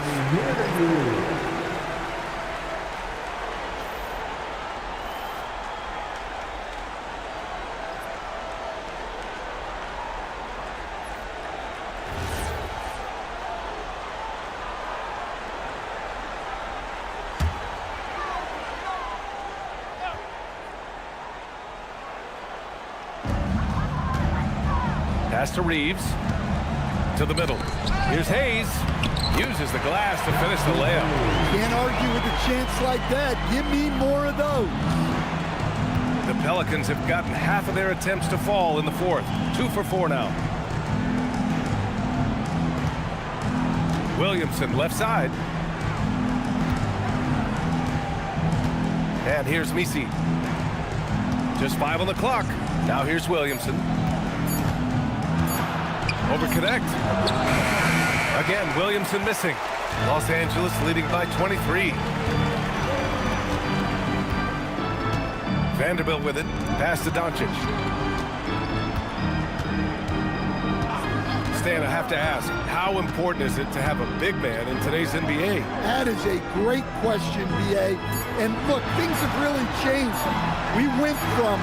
Pass to Reeves. To the middle. Here's Hayes. Uses the glass to finish the layup. Can't argue with a chance like that. Give me more of those. The Pelicans have gotten half of their attempts to fall in the fourth. 2 for 4 now. Williamson left side. And here's Misi. Just 5 on the clock. Now here's Williamson. Over connect. Again, Williamson missing. Los Angeles leading by 23. Vanderbilt with it. Pass to Doncic. Stan, I have to ask, how important is it to have a big man in today's NBA? That is a great question, B.A. And look, things have really changed. We went from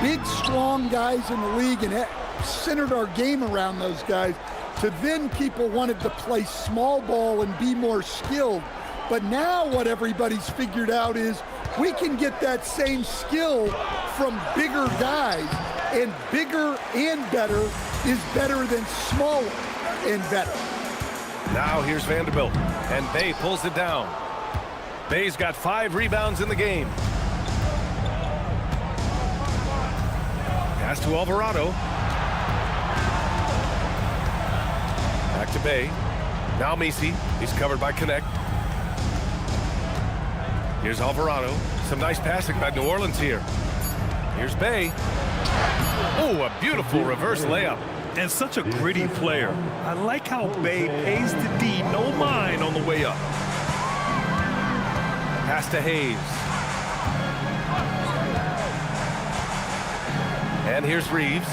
big, strong guys in the league and centered our game around those guys to then people wanted to play small ball and be more skilled. But now what everybody's figured out is we can get that same skill from bigger guys, and bigger and better is better than smaller and better. Now here's Vanderbilt, and Bay pulls it down. Bay's got 5 rebounds in the game. Pass to Alvarado. Back to Bay. Now Misi. He's covered by Connect. Here's Alvarado. Some nice passing by New Orleans here. Here's Bay. Oh, a beautiful reverse layup. And such a gritty player. I like how Bay pays the D no mind on the way up. Pass to Hayes. And here's Reeves.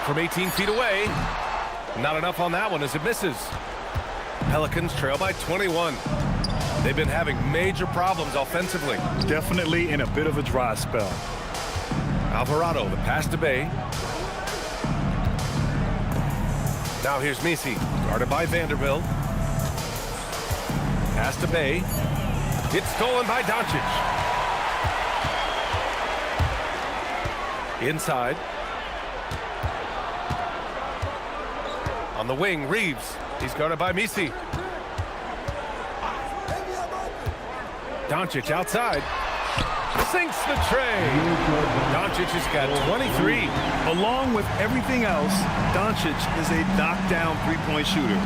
From 18 feet away. Not enough on that one as it misses. Pelicans trail by 21. They've been having major problems offensively. Definitely in a bit of a dry spell. Alvarado, the pass to Bay. Now here's Misi, guarded by Vanderbilt. Pass to Bay. It's stolen by Doncic. Inside. On the wing, Reeves. He's guarded by Misi. Doncic outside. Sinks the tray. Doncic has got 23. Along with everything else, Doncic is a knockdown three-point shooter.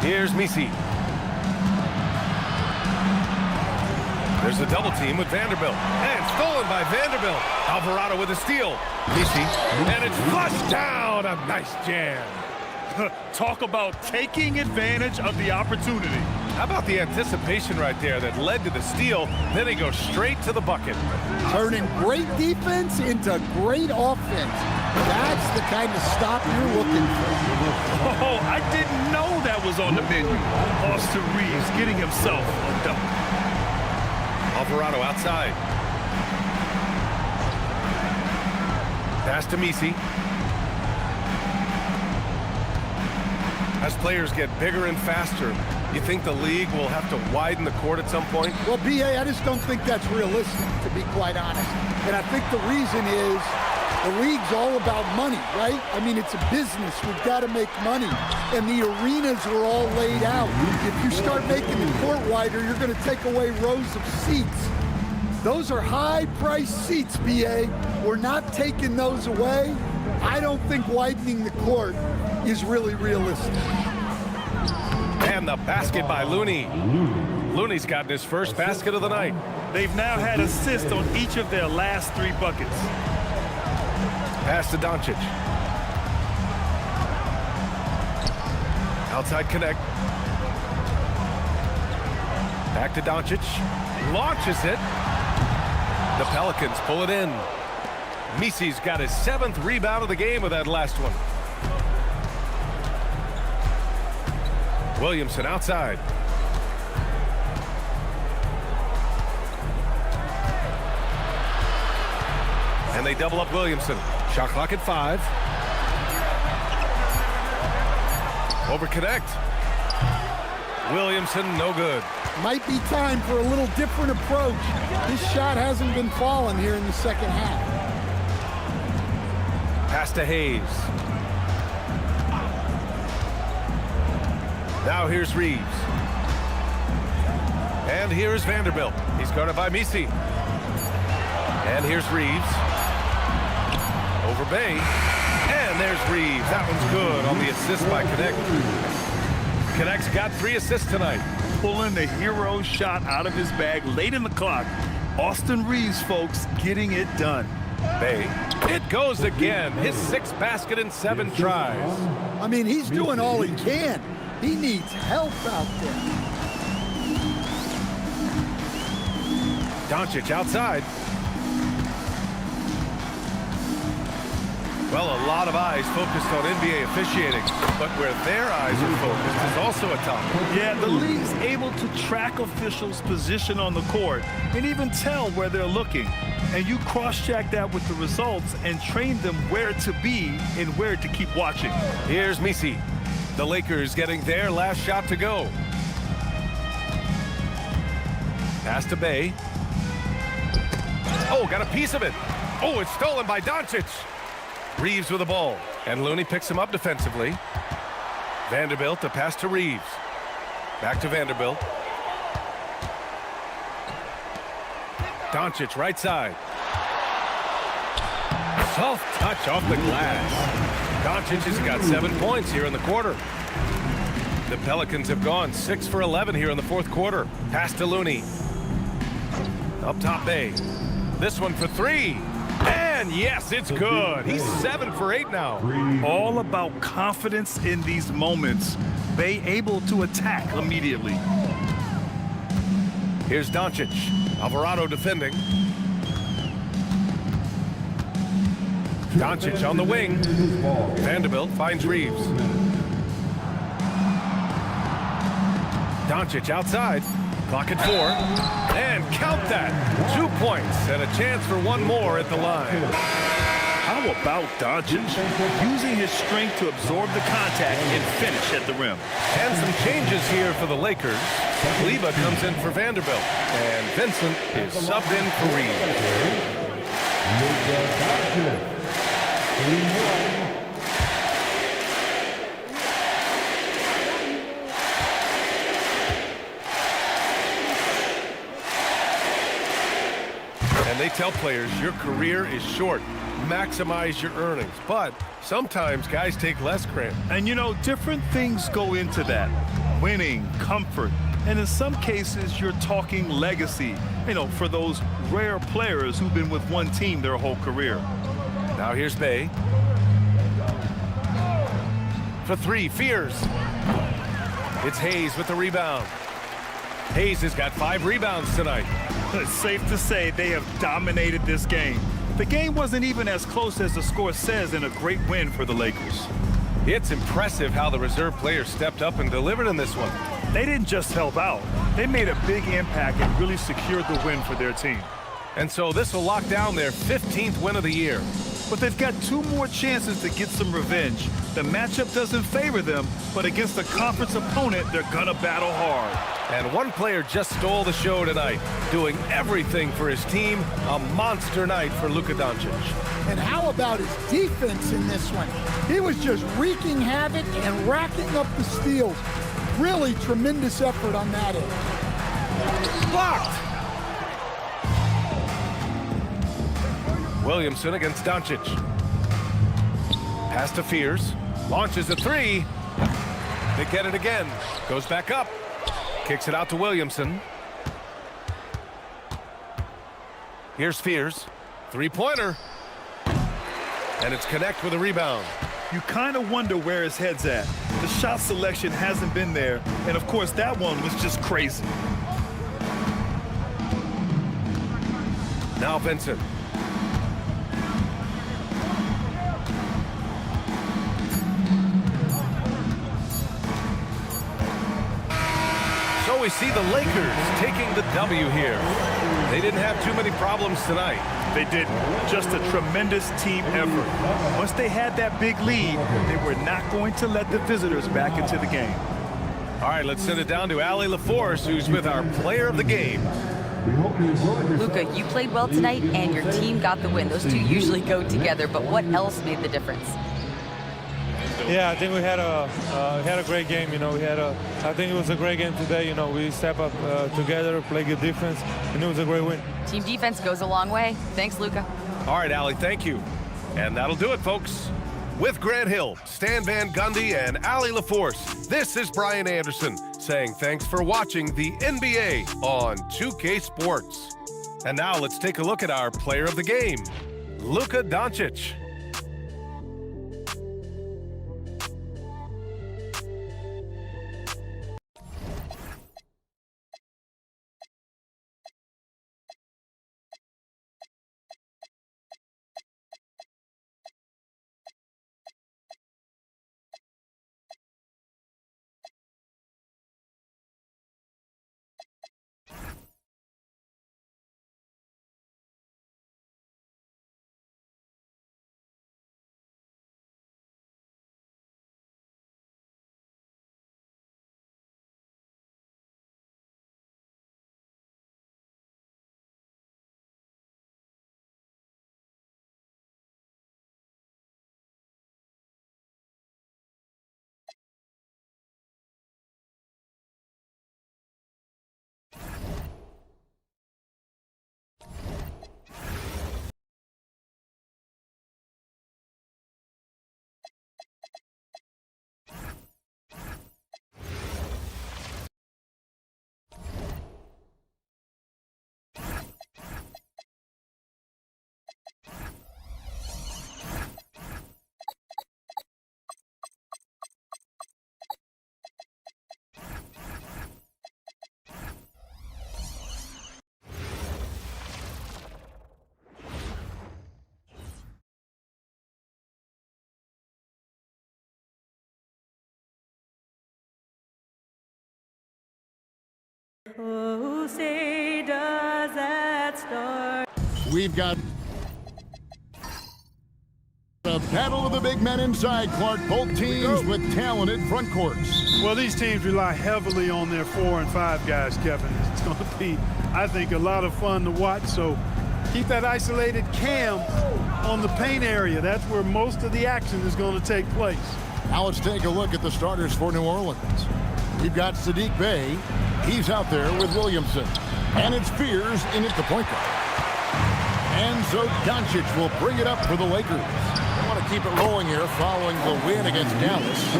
Here's Misi. There's a double team with Vanderbilt. And stolen by Vanderbilt. Alvarado with a steal. Misi. And it's flushed down. A nice jam. Talk about taking advantage of the opportunity. How about the anticipation right there that led to the steal? Then he goes straight to the bucket. Turning great defense into great offense. That's the kind of stop you're looking for. Oh, I didn't know that was on the menu. Austin Reeves getting himself a dunk. Alvarado outside. Pass to Misi. As players get bigger and faster, you think the league will have to widen the court at some point? Well, B.A., I just don't think that's realistic, to be quite honest. And I think the reason is the league's all about money, right? I mean, it's a business. We've got to make money. And the arenas are all laid out. If you start making the court wider, you're going to take away rows of seats. Those are high-priced seats, B.A. We're not taking those away. I don't think widening the court is really realistic. And the basket by Looney. Looney's gotten his first basket of the night. They've now had assists on each of their last 3 buckets. Pass to Doncic. Outside connect. Back to Doncic. Launches it. The Pelicans pull it in. Misi's got his 7th rebound of the game with that last one. Williamson outside. And they double up Williamson. Shot clock at 5. Over connect. Williamson, no good. Might be time for a little different approach. This shot hasn't been falling here in the second half. Pass to Hayes. Now here's Reeves. And here's Vanderbilt. He's guarded by Misi. And here's Reeves. Over Bay. And there's Reeves. That one's good on the assist by Connect. Connect's got 3 assists tonight. Pulling the hero shot out of his bag late in the clock. Austin Reeves, folks, getting it done. Bay. It goes again. His 6th basket in 7 tries. I mean, he's doing all he can. He needs help out there. Doncic outside. Well, a lot of eyes focused on NBA officiating, but where their eyes are focused is also a topic. Yeah, the league's able to track officials' position on the court and even tell where they're looking. And you cross-check that with the results and train them where to be and where to keep watching. Here's Misi. The Lakers getting their last shot to go. Pass to Bay. Oh, got a piece of it. Oh, it's stolen by Doncic. Reeves with the ball, and Looney picks him up defensively. Vanderbilt, a pass to Reeves. Back to Vanderbilt. Doncic right side. Soft touch off the glass. Doncic has got 7 points here in the quarter. The Pelicans have gone 6 for 11 here in the 4th quarter. Pass to Looney. Up top Bay. This one for 3. And yes, it's good. He's 7 for 8 now. All about confidence in these moments. Bay able to attack immediately. Here's Doncic. Alvarado defending. Doncic on the wing. Vanderbilt finds Reeves. Doncic outside. Clock at 4. And count that. 2 points and a chance for one more at the line. How about Doncic using his strength to absorb the contact and finish at the rim? And some changes here for the Lakers. Leba comes in for Vanderbilt. And Vincent is subbed in for Reeves. And they tell players your career is short. Maximize your earnings. But sometimes guys take less credit. And you know, different things go into that. Winning, comfort, and in some cases you're talking legacy, you know, for those rare players who've been with one team their whole career. Now here's Bay. For 3, Fears. It's Hayes with the rebound. Hayes has got 5 rebounds tonight. It's safe to say they have dominated this game. The game wasn't even as close as the score says in a great win for the Lakers. It's impressive how the reserve players stepped up and delivered in this one. They didn't just help out. They made a big impact and really secured the win for their team. And so this will lock down their 15th win of the year. But they've got 2 more chances to get some revenge. The matchup doesn't favor them, but against a conference opponent, they're gonna battle hard. And one player just stole the show tonight, doing everything for his team. A monster night for Luka Doncic. And how about his defense in this one? He was just wreaking havoc and racking up the steals. Really tremendous effort on that end. Blocked! Williamson against Doncic. Pass to Fears. Launches a 3. They get it again. Goes back up. Kicks it out to Williamson. Here's Fears. 3-pointer. And it's Connect with a rebound. You kind of wonder where his head's at. The shot selection hasn't been there. And of course, that one was just crazy. Now Vincent. So we see the Lakers taking the W here. They didn't have too many problems tonight. They didn't. Just a tremendous team effort. Once they had that big lead, they were not going to let the visitors back into the game. All right, let's send it down to Allie LaForce, who's with our player of the game. Luka, you played well tonight, and your team got the win. Those two usually go together, but what else made the difference? Yeah, I think we had a great game. You know, I think it was a great game today. You know, we step up together, play good defense, and it was a great win. Team defense goes a long way. Thanks, Luka. All right, Allie, thank you. And that'll do it, folks. With Grant Hill, Stan Van Gundy, and Allie LaForce, this is Brian Anderson saying thanks for watching the NBA on 2K Sports. And now let's take a look at our player of the game, Luka Doncic. Oh, say does that start? We've got the battle of the big men inside, Clark. Both teams with talented front courts. Well, these teams rely heavily on their 4 and 5 guys, Kevin. It's going to be, I think, a lot of fun to watch. So keep that isolated cam on the paint area. That's where most of the action is going to take place. Now let's take a look at the starters for New Orleans. We've got Sadiq Bey. He's out there with Williamson. And it's Fears in at the point guard. And so Doncic will bring it up for the Lakers. They want to keep it rolling here following the win against Dallas.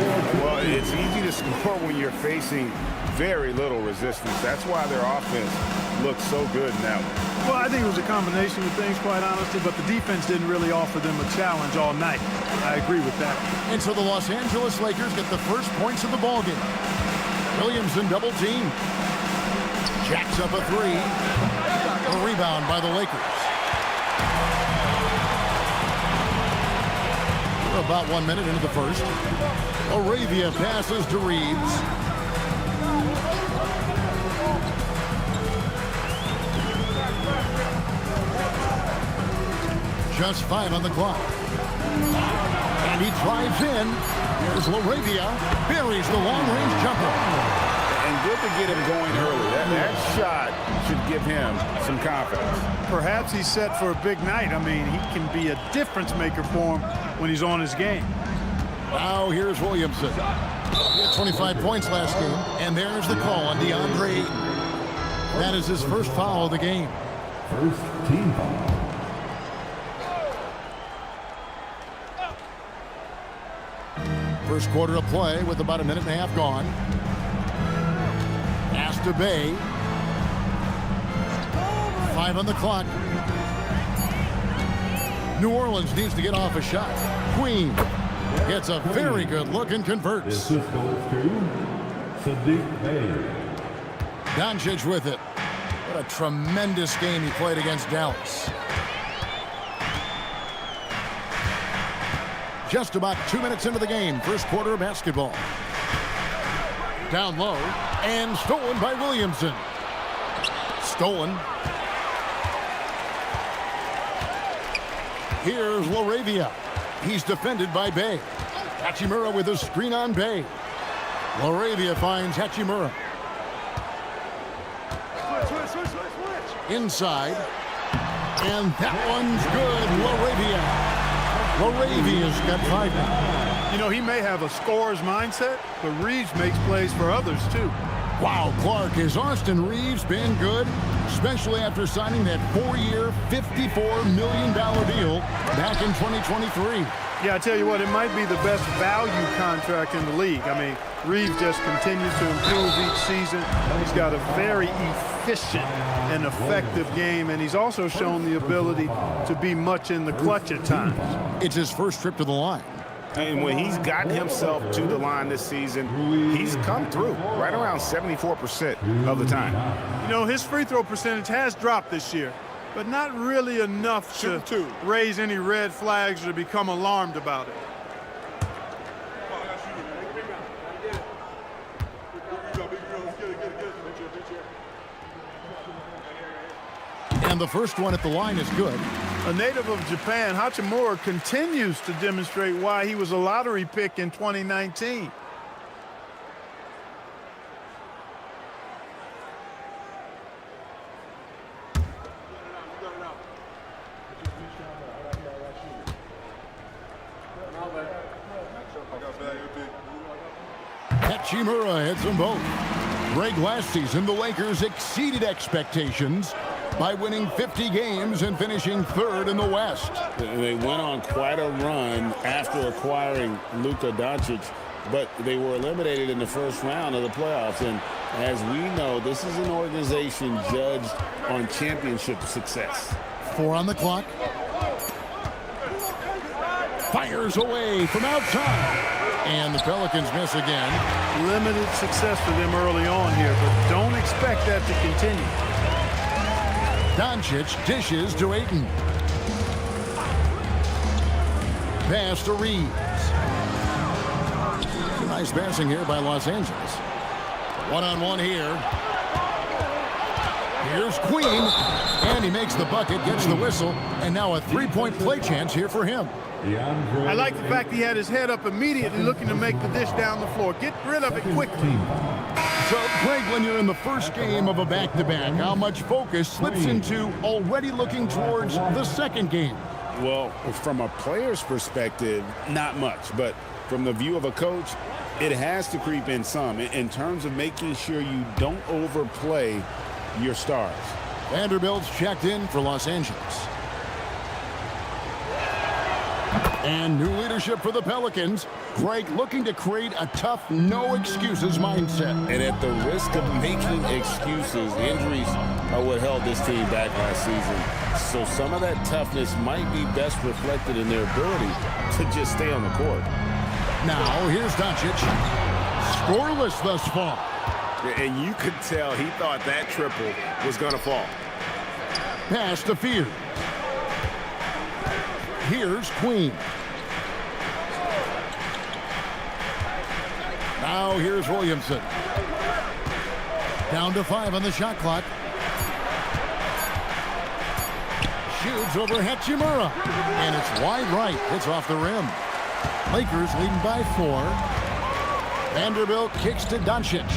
Well, it's easy to score when you're facing very little resistance. That's why their offense looks so good now. Well, I think it was a combination of things, quite honestly, but the defense didn't really offer them a challenge all night. I agree with that. And so the Los Angeles Lakers get the first points of the ballgame. Williamson double team. Jacks up a three. A rebound by the Lakers. We're about 1 minute into the first. Arabia passes to Reeves. Just 5 on the clock. And he drives in. Here's LaRavia. Buries the long-range jumper. And good to get him going early. That shot should give him some confidence. Perhaps he's set for a big night. I mean, he can be a difference maker for him when he's on his game. Now here's Williamson. He had 25 points last game. And there's the call on DeAndre Ayton. That is his first foul of the game. First team foul. First quarter of play with about a minute and a half gone. Pass to Bey. 5 on the clock. New Orleans needs to get off a shot. Queen gets a very good look and converts. This goes to Sadiq Bey. Doncic with it. What a tremendous game he played against Dallas. Just about 2 minutes into the game. First quarter of basketball. Down low. And stolen by Williamson. Stolen. Here's LaRavia. He's defended by Bey. Hachimura with a screen on Bey. LaRavia finds Hachimura. Inside. And that one's good. LaRavia. LaRavia's got 5 now. You know, he may have a scorer's mindset, but Reeves makes plays for others, too. Wow, Clark, has Austin Reeves been good? Especially after signing that 4-year, $54 million deal back in 2023. Yeah, I tell you what, it might be the best value contract in the league. I mean, Reeves just continues to improve each season. He's got a very efficient and effective game, and he's also shown the ability to be much in the clutch at times. It's his first trip to the line. And when he's gotten himself to the line this season, he's come through right around 74% of the time. You know, his free throw percentage has dropped this year, but not really enough to raise any red flags or become alarmed about it. And the first one at the line is good. A native of Japan, Hachimura continues to demonstrate why he was a lottery pick in 2019. Hachimura hits them both. Greg, last season, the Lakers exceeded expectations by winning 50 games and finishing third in the West. They went on quite a run after acquiring Luka Doncic, but they were eliminated in the first round of the playoffs. And as we know, this is an organization judged on championship success. 4 on the clock. Fires away from outside. And the Pelicans miss again. Limited success for them early on here, but don't expect that to continue. Doncic dishes to Ayton. Pass to Reeves. Nice passing here by Los Angeles. One-on-one here. Here's Queen. And he makes the bucket, gets the whistle, and now a three-point play chance here for him. I like the fact he had his head up immediately looking to make the dish down the floor. Get rid of it quickly. So, Greg, when you're in the first game of a back-to-back, how much focus slips into already looking towards the second game? Well, from a player's perspective, not much. But from the view of a coach, it has to creep in some in terms of making sure you don't overplay your stars. Vanderbilt's checked in for Los Angeles. And new leadership for the Pelicans. Greg looking to create a tough, no-excuses mindset. And at the risk of making excuses, injuries are what held this team back last season. So some of that toughness might be best reflected in their ability to just stay on the court. Now, here's Doncic. Scoreless thus far. And you could tell he thought that triple was going to fall. Pass to Fear. Here's Queen. Now here's Williamson. Down to 5 on the shot clock. Shoots over Hachimura. And it's wide right. It's off the rim. Lakers leading by 4. Vanderbilt kicks to Doncic.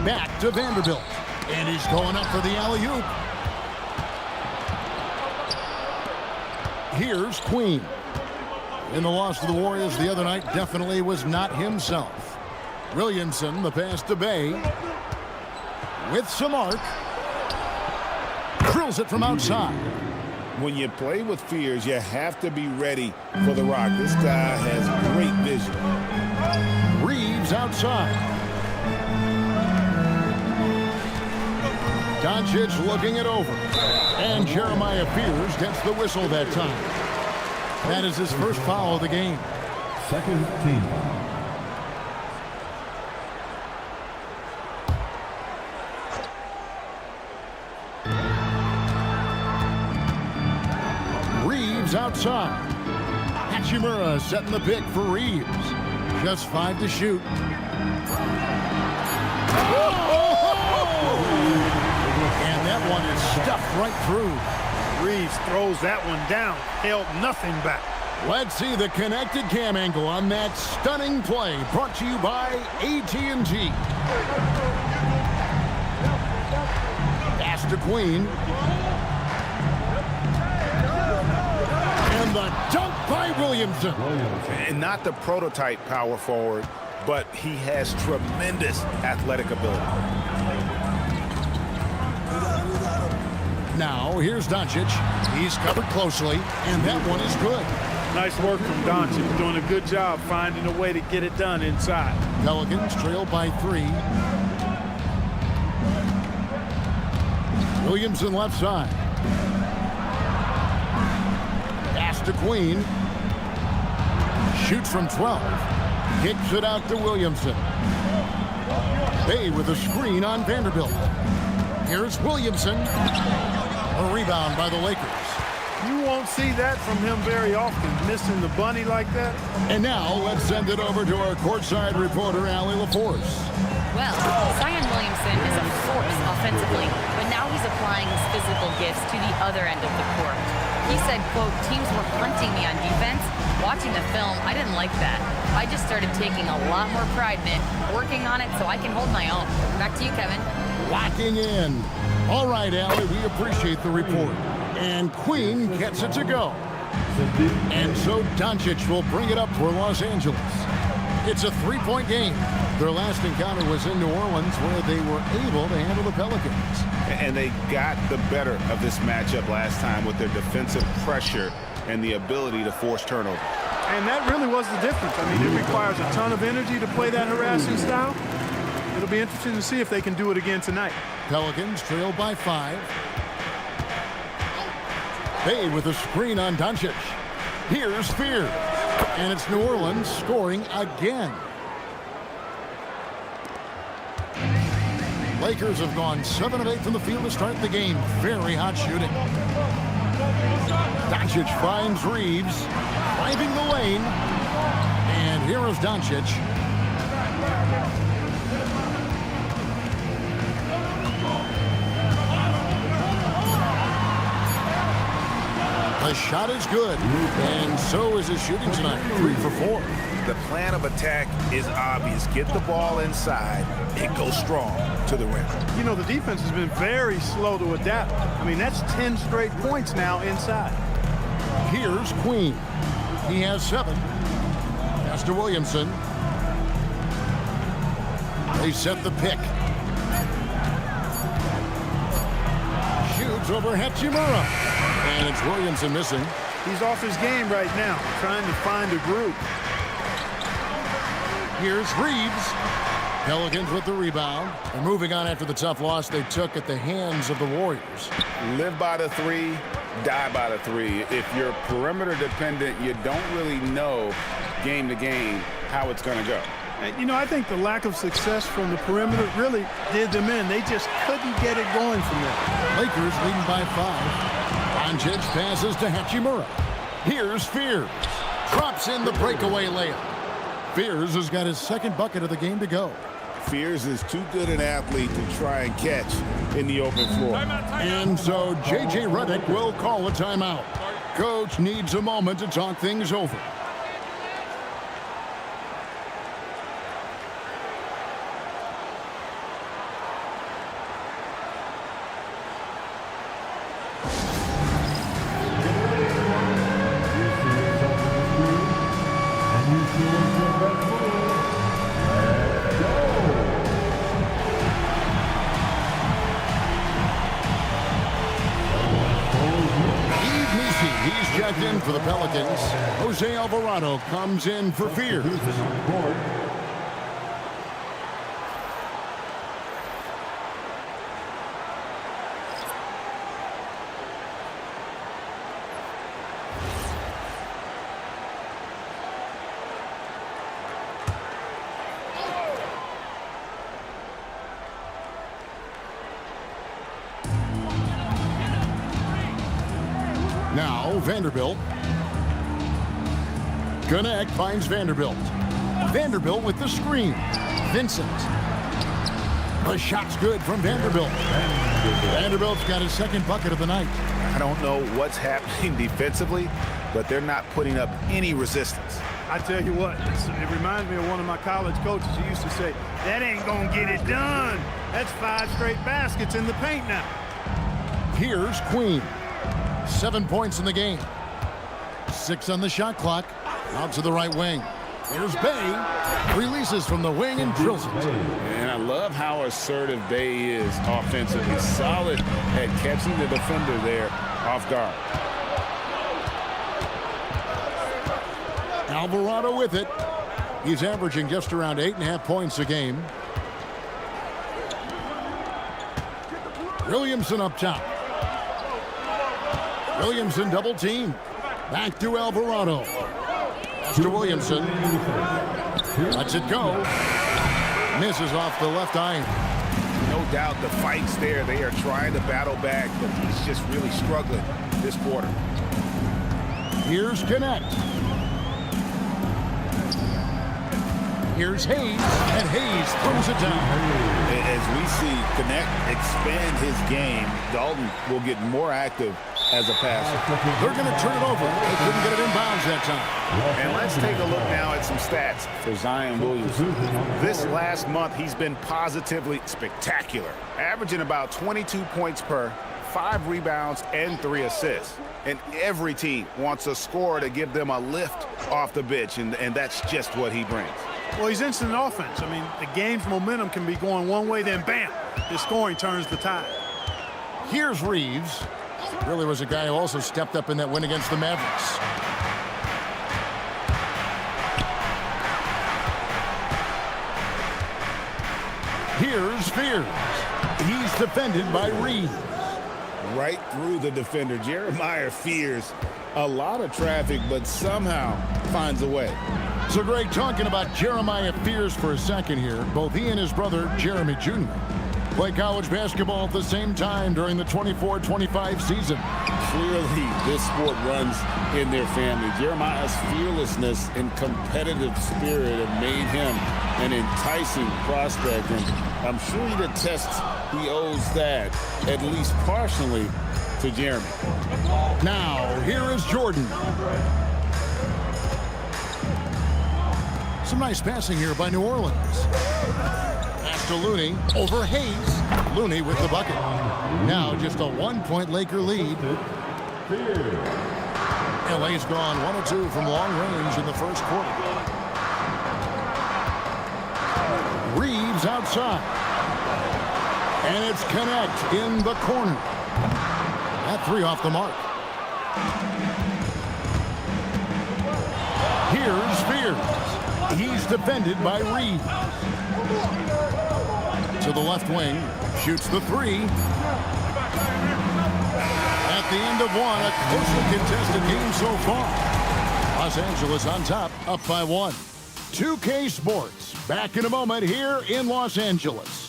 Back to Vanderbilt. And he's going up for the alley-oop. Here's Queen. In the loss to the Warriors the other night, definitely was not himself. Williamson, the pass to Bay. With some arc. Drills it from outside. When you play with Fears, you have to be ready for the rock. This guy has great vision. Reeves outside. Doncic looking it over. And Jeremiah Fears gets the whistle that time. That is his first foul of the game. Second team. Reeves outside. Hachimura setting the pick for Reeves. Just 5 to shoot. And that one is stuffed right through. Reeves throws that one down. Held nothing back. Let's see the connected cam angle on that stunning play. Brought to you by AT&T. Pass to Queen. the dunk by Williamson. And not the prototype power forward, but he has tremendous athletic ability. Now, here's Doncic. He's covered closely, and that one is good. Nice work from Doncic, doing a good job finding a way to get it done inside. Pelicans trail by 3. Williamson left side. Pass to Queen. Shoots from 12. Kicks it out to Williamson. Bay with a screen on Vanderbilt. Here's Williamson. A rebound by the Lakers. You won't see that from him very often, missing the bunny like that. And now let's send it over to our courtside reporter, Allie LaForce. Well, Zion Williamson is a force offensively, but now he's applying his physical gifts to the other end of the court. He said, quote, teams were hunting me on defense. Watching the film, I didn't like that. I just started taking a lot more pride in it, working on it so I can hold my own. Back to you, Kevin. Locking in. All right, Allie, we appreciate the report. And Queen gets it to go. And so Doncic will bring it up for Los Angeles. It's a 3-point game. Their last encounter was in New Orleans, where they were able to handle the Pelicans. And they got the better of this matchup last time with their defensive pressure and the ability to force turnover. And that really was the difference. I mean, it requires a ton of energy to play that harassing style. It'll be interesting to see if they can do it again tonight. Pelicans trail by 5. Bay with a screen on Doncic. Here's Spears. And it's New Orleans scoring again. Lakers have gone 7 of 8 from the field to start the game. Very hot shooting. Doncic finds Reeves, driving the lane. And here is Doncic. The shot is good, and so is his shooting tonight. 3 for 4. The plan of attack is obvious. Get the ball inside and go strong to the rim. You know, the defense has been very slow to adapt. I mean, that's 10 straight points now inside. Here's Queen. He has 7. Pass to Williamson. They set the pick. Shoots over Hachimura. And it's Williamson missing. He's off his game right now, trying to find a group. Here's Reeves. Pelicans with the rebound. They're moving on after the tough loss they took at the hands of the Warriors. Live by the 3, die by the 3. If you're perimeter dependent, you don't really know game to game how it's going to go. And, you know, I think the lack of success from the perimeter really did them in. They just couldn't get it going from there. Lakers leading by 5. Doncic passes to Hachimura. Here's Spears. Drops in the breakaway layup. Spears has got his second bucket of the game to go. Spears is too good an athlete to try and catch in the open floor. And so J.J. Redick will call a timeout. Coach needs a moment to talk things over. In for the Pelicans. Jose Alvarado comes in for Fears. Now Vanderbilt. Connect finds Vanderbilt. Vanderbilt with the screen. Vincent. The shot's good from Vanderbilt. Vanderbilt's got his second bucket of the night. I don't know what's happening defensively, but they're not putting up any resistance. I tell you what, it reminds me of one of my college coaches who used to say, that ain't gonna get it done. That's 5 straight baskets in the paint now. Here's Queen. 7 points in the game. 6 on the shot clock. Out to the right wing. Here's Bay. Releases from the wing and drills it. And I love how assertive Bay is offensively. Solid at catching the defender there off guard. Alvarado with it. He's averaging just around 8.5 points a game. Williamson up top. Williamson double team. Back to Alvarado. To Williamson. Lets it go. Misses off the left eye. No doubt the fight's there. They are trying to battle back, but he's just really struggling this quarter. Here's Connect. Here's Hayes, and Hayes throws it down. As we see Connect expand his game, Dalton will get more active as a passer. They're going to turn it over. They couldn't get it in bounds that time. And let's take a look now at some stats for Zion Williamson. This last month, he's been positively spectacular, averaging about 22 points per, 5 rebounds, and 3 assists. And every team wants a scorer to give them a lift off the bench, and that's just what he brings. Well, he's instant offense. I mean, the game's momentum can be going one way, then bam, his scoring turns the tide. Here's Reeves. Really was a guy who also stepped up in that win against the Mavericks. Here's Fears. He's defended by Reeves. Right through the defender. Jeremiah Fears. A lot of traffic, but somehow finds a way. So, Greg, talking about Jeremiah Fears for a second here. Both he and his brother, Jeremy Jr., play college basketball at the same time during the 24-25 season. Clearly, this sport runs in their family. Jeremiah's fearlessness and competitive spirit have made him an enticing prospect, and I'm sure he attests he owes that, at least partially, to Jeremy. Now, here is Jordan. Some nice passing here by New Orleans. Pass to Looney over Hayes. Looney with the bucket. Now just a 1-point Laker lead. LA's gone 1 of 2 from long range in the first quarter. Reeves outside. And it's Connect in the corner. That 3 off the mark. Here's Fears. He's defended by Reeves. To the left wing. Shoots the 3. At the end of 1, a closely contested game so far. Los Angeles on top, up by 1. 2K Sports, back in a moment here in Los Angeles.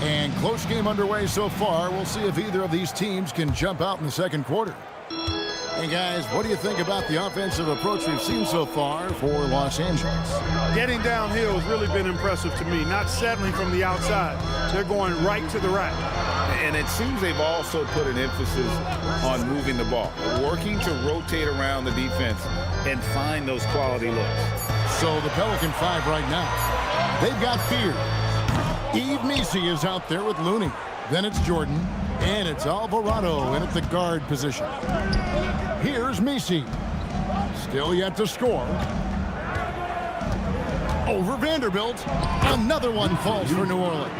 And close game underway so far. We'll see if either of these teams can jump out in the second quarter. Hey, guys, what do you think about the offensive approach we've seen so far for Los Angeles? Getting downhill has really been impressive to me, not settling from the outside. They're going right to the rack. And it seems they've also put an emphasis on moving the ball, working to rotate around the defense and find those quality looks. So the Pelican 5 right now. They've got Fear. Eve Messi is out there with Looney. Then it's Jordan. And it's Alvarado in at the guard position. Here's Messi. Still yet to score. Over Vanderbilt. Another one falls for New Orleans.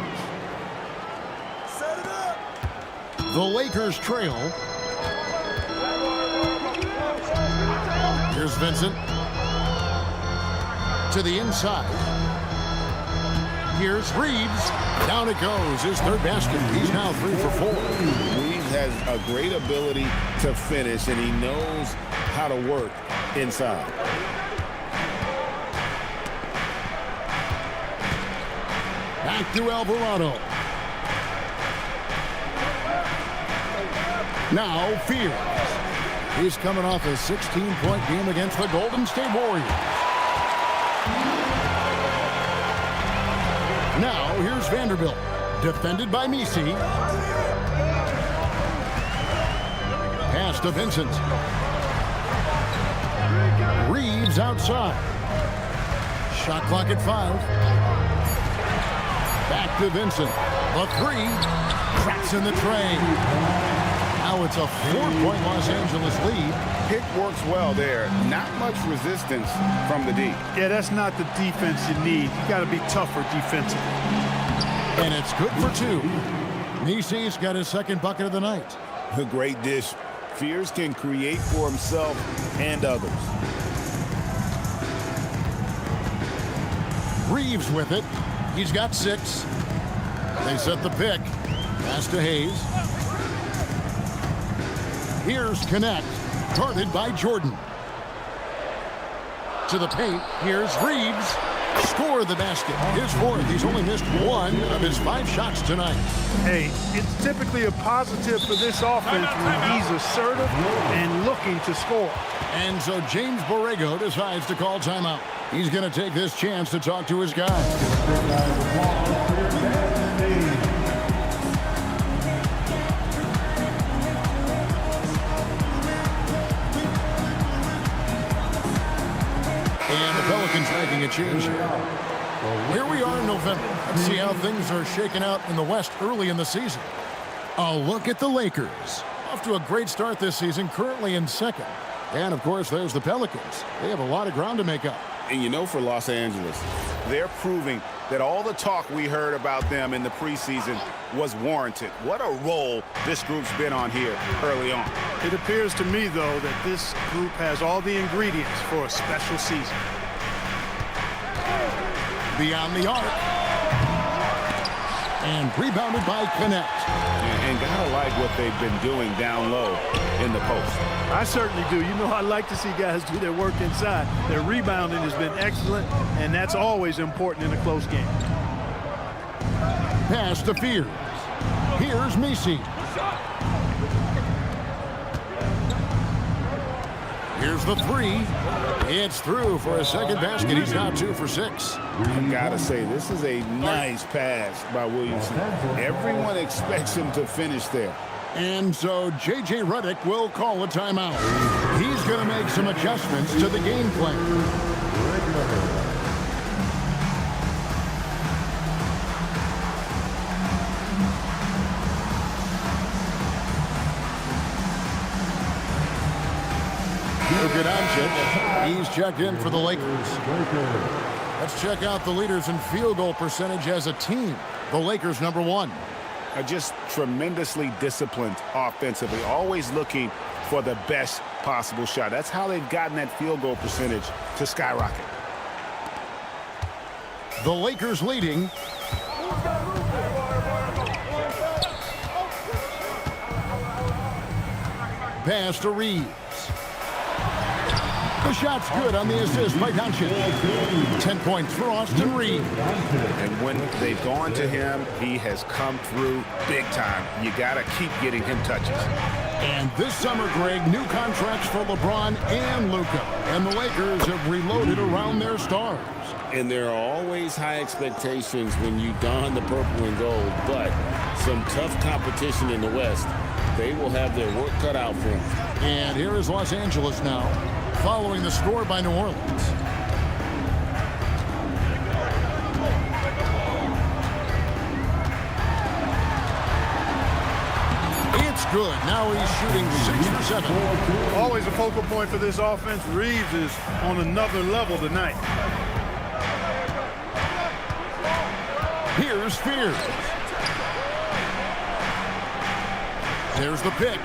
Set it up. The Lakers trail. Here's Vincent. To the inside. Here's Reeves. Down it goes. His third basket. He's now 3 for 4. Reeves has a great ability to finish, and he knows how to work inside. Back to Alvarado. Now Fears. He's coming off a 16-point game against the Golden State Warriors. Now, here's Vanderbilt, defended by Messi. Pass to Vincent. Reeves outside. Shot clock at 5. Back to Vincent. The 3. Cracks in the tray. Now it's a 4-point Los Angeles lead. Pick works well there. Not much resistance from the D. Yeah, that's not the defense you need. You got to be tougher defensively. And it's good for 2. Misi's got his second bucket of the night. A great dish. Fears can create for himself and others. Reeves with it. He's got 6. They set the pick. Pass to Hayes. Here's Connect. Guarded by Jordan. To the paint. Here's Reeves. Score the basket. His 4th. He's only missed 1 of his 5 shots tonight. Hey, it's typically a positive for this offense when he's assertive and looking to score. And so James Borrego decides to call timeout. He's going to take this chance to talk to his guys. And the Pelicans making a change here. Here we are in November. Let's see how things are shaking out in the West early in the season. A look at the Lakers. Off to a great start this season, currently in 2nd. And, of course, there's the Pelicans. They have a lot of ground to make up. And you know, for Los Angeles, they're proving that all the talk we heard about them in the preseason was warranted. What a role this group's been on here early on. It appears to me, though, that this group has all the ingredients for a special season. Beyond the arc. And rebounded by Connect. And gotta like what they've been doing down low in the post. I certainly do. You know, I like to see guys do their work inside. Their rebounding has been excellent, and that's always important in a close game. Pass to Fears. Here's Misi. Here's the 3. It's through for a second basket. He's now 2 for 6. I gotta say, this is a nice pass by Williamson. Everyone expects him to finish there. And so J.J. Redick will call a timeout. He's going to make some adjustments to the game plan. Luka Doncic, he's checked in for the Lakers. Let's check out the leaders in field goal percentage as a team. The Lakers, number 1. Are just tremendously disciplined offensively, always looking for the best possible shot. That's how they've gotten that field goal percentage to skyrocket. The Lakers leading. Pass to Reeves. The shot's good on the assist by Doncic. 10 points for Austin Reeves. And when they've gone to him, he has come through big time. You got to keep getting him touches. And this summer, Greg, new contracts for LeBron and Luka. And the Lakers have reloaded around their stars. And there are always high expectations when you don the purple and gold, but some tough competition in the West. They will have their work cut out for them. And here is Los Angeles now, following the score by New Orleans. It's good. Now he's shooting 6 for 7. Always a focal point for this offense. Reeves is on another level tonight. Here's Fears. There's the pick.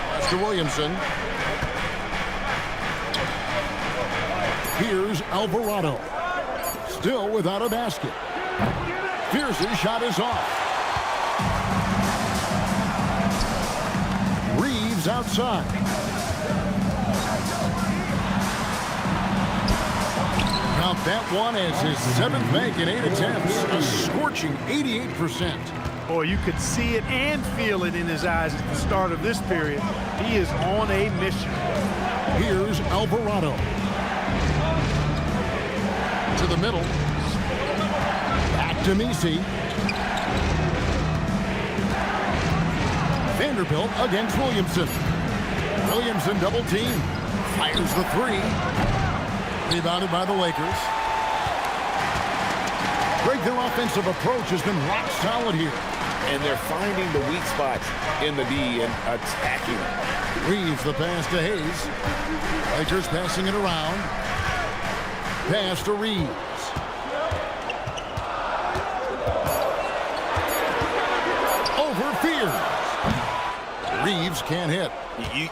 Pass to Williamson. Here's Alvarado. Still without a basket. Fears' shot is off. Reeves outside. Count that one as his 7th make in 8 attempts, a scorching 88%. Boy, you could see it and feel it in his eyes at the start of this period. He is on a mission. Here's Alvarado. To the middle. Back to Misi. Vanderbilt against Williamson. Williamson double team. Fires the three. Rebounded by the Lakers. Greg, their offensive approach has been rock solid here. And they're finding the weak spots in the D and attacking them. Reeves the pass to Hayes. Lakers passing it around. Pass to Reeves. Over Fears. Reeves can't hit.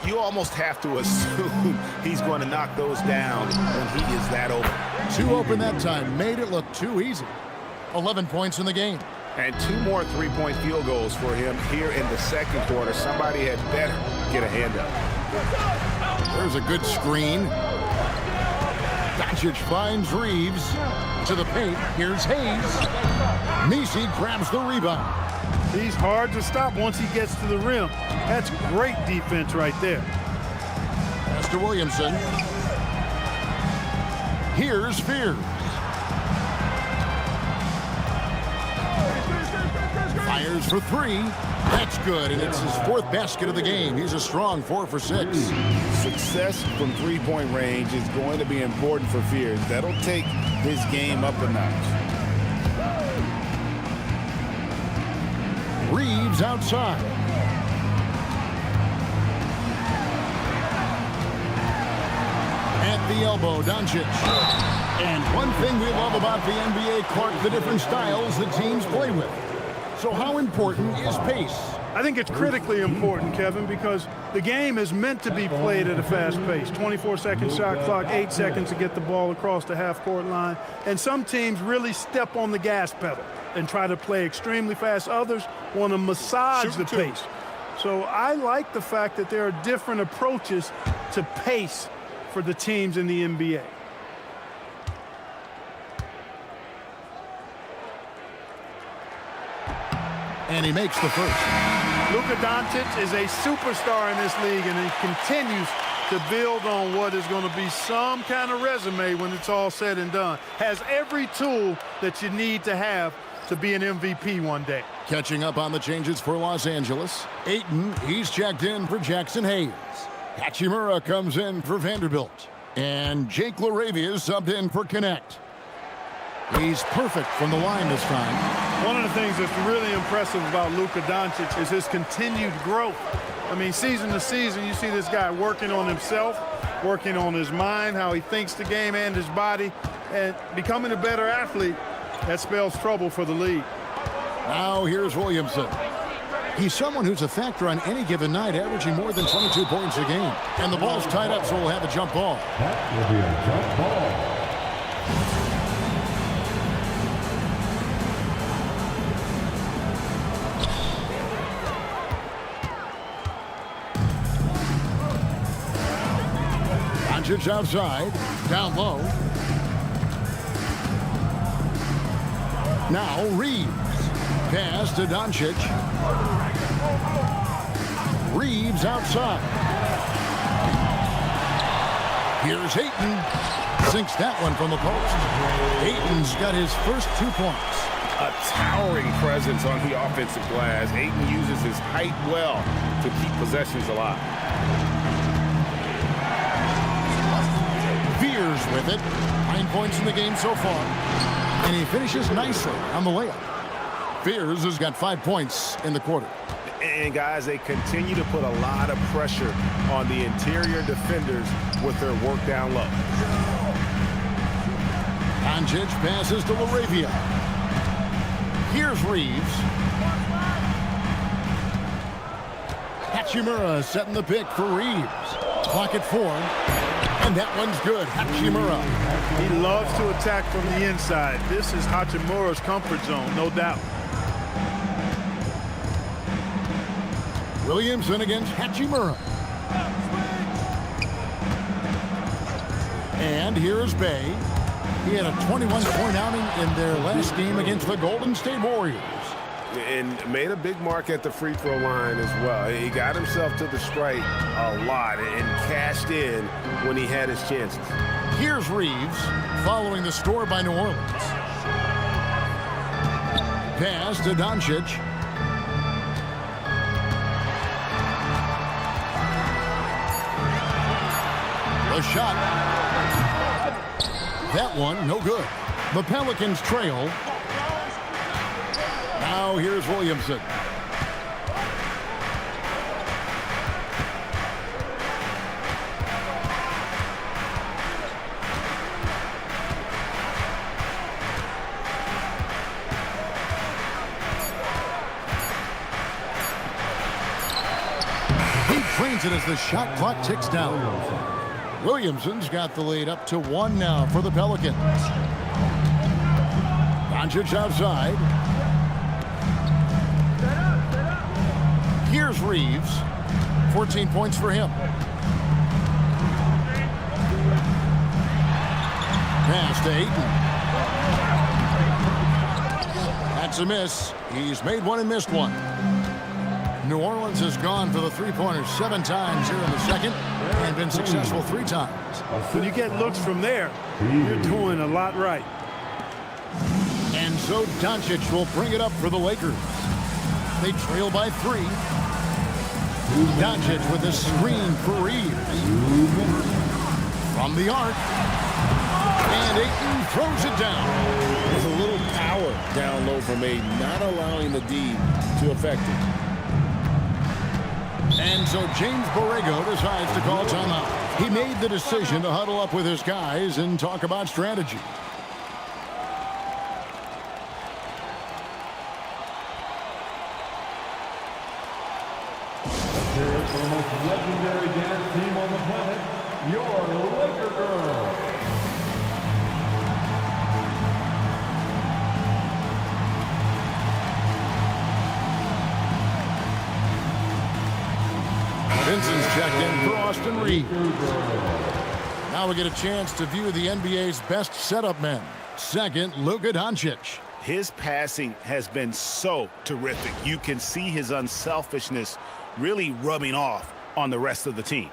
You almost have to assume he's going to knock those down when he is that open. Too open that time. Made it look too easy. 11 points in the game. And 2 more three-point field goals for him here in the second quarter. Somebody had better get a hand up. There's a good screen. Doncic finds Reeves to the paint. Here's Hayes. Messi grabs the rebound. He's hard to stop once he gets to the rim. That's great defense right there. Pass to Williamson. Here's Fears. Fires for three. That's good, and it's his 4th basket of the game. He's a strong 4 for 6. Success from three-point range is going to be important for Fears. That'll take his game up a notch. Reeves outside. At the elbow, Doncic. And one thing we love about the NBA court, the different styles that teams play with. So how important is pace? I think it's critically important, Kevin, because the game is meant to be played at a fast pace. 24-second shot clock, 8 seconds to get the ball across the half-court line. And some teams really step on the gas pedal and try to play extremely fast. Others want to massage the pace. So I like the fact that there are different approaches to pace for the teams in the NBA. And he makes the first. Luka Doncic is a superstar in this league, and he continues to build on what is going to be some kind of resume when it's all said and done. Has every tool that you need to have to be an MVP one day. Catching up on the changes for Los Angeles. Ayton, he's checked in for Jackson Hayes. Hachimura comes in for Vanderbilt. And Jake LaRavia is subbed in for Connect. He's perfect from the line this time. One of the things that's really impressive about Luka Doncic is his continued growth. I mean, season to season, you see this guy working on himself, working on his mind, how he thinks the game and his body, and becoming a better athlete. That spells trouble for the league. Now here's Williamson. He's someone who's a factor on any given night, averaging more than 22 points a game. And the ball's tied up, so we'll have a jump ball. That will be a jump ball. Doncic outside, down low. Now Reeves. Pass to Doncic. Reeves outside. Here's Ayton. Sinks that one from the post. Ayton's got his first 2 points. A towering presence on the offensive glass. Ayton uses his height well to keep possessions alive. Fears with it. 9 points in the game so far. And he finishes nicely on the layup. Fears has got 5 points in the quarter. And guys, they continue to put a lot of pressure on the interior defenders with their work down low. Doncic passes to LaRavia. Here's Reeves. Hachimura setting the pick for Reeves. Clock at 4. And that one's good. Hachimura. He loves to attack from the inside. This is Hachimura's comfort zone, no doubt. Williamson against Hachimura. And here's Bay. He had a 21-point outing in their last game against the Golden State Warriors. And made a big mark at the free throw line as well. He got himself to the strike a lot and cashed in when he had his chances. Here's Reeves following the score by New Orleans. Pass to Doncic. The shot. That one, no good. The Pelicans trail. Now here's Williamson. It as the shot clock ticks down. Williamson's got the lead up to 1 now for the Pelicans. Doncic outside. Here's Reeves. 14 points for him. Pass to Ayton. That's a miss. He's made one and missed one. New Orleans has gone for the three-pointers 7 times here in the second and been successful 3 times. When you get looks from there, you're doing a lot right. And so Doncic will bring it up for the Lakers. They trail by 3. Doncic with a screen for Reeves. From the arc. And Ayton throws it down. There's a little power down low from Ayton, not allowing the D to affect it. And so James Borrego decides to call timeout. He made the decision to huddle up with his guys and talk about strategy. Here's the most legendary dance team on the planet, your Laker Girls. Vincent's checked in for Austin Reeves. Now we get a chance to view the NBA's best setup men. Second, Luka Doncic. His passing has been so terrific. You can see his unselfishness really rubbing off on the rest of the team.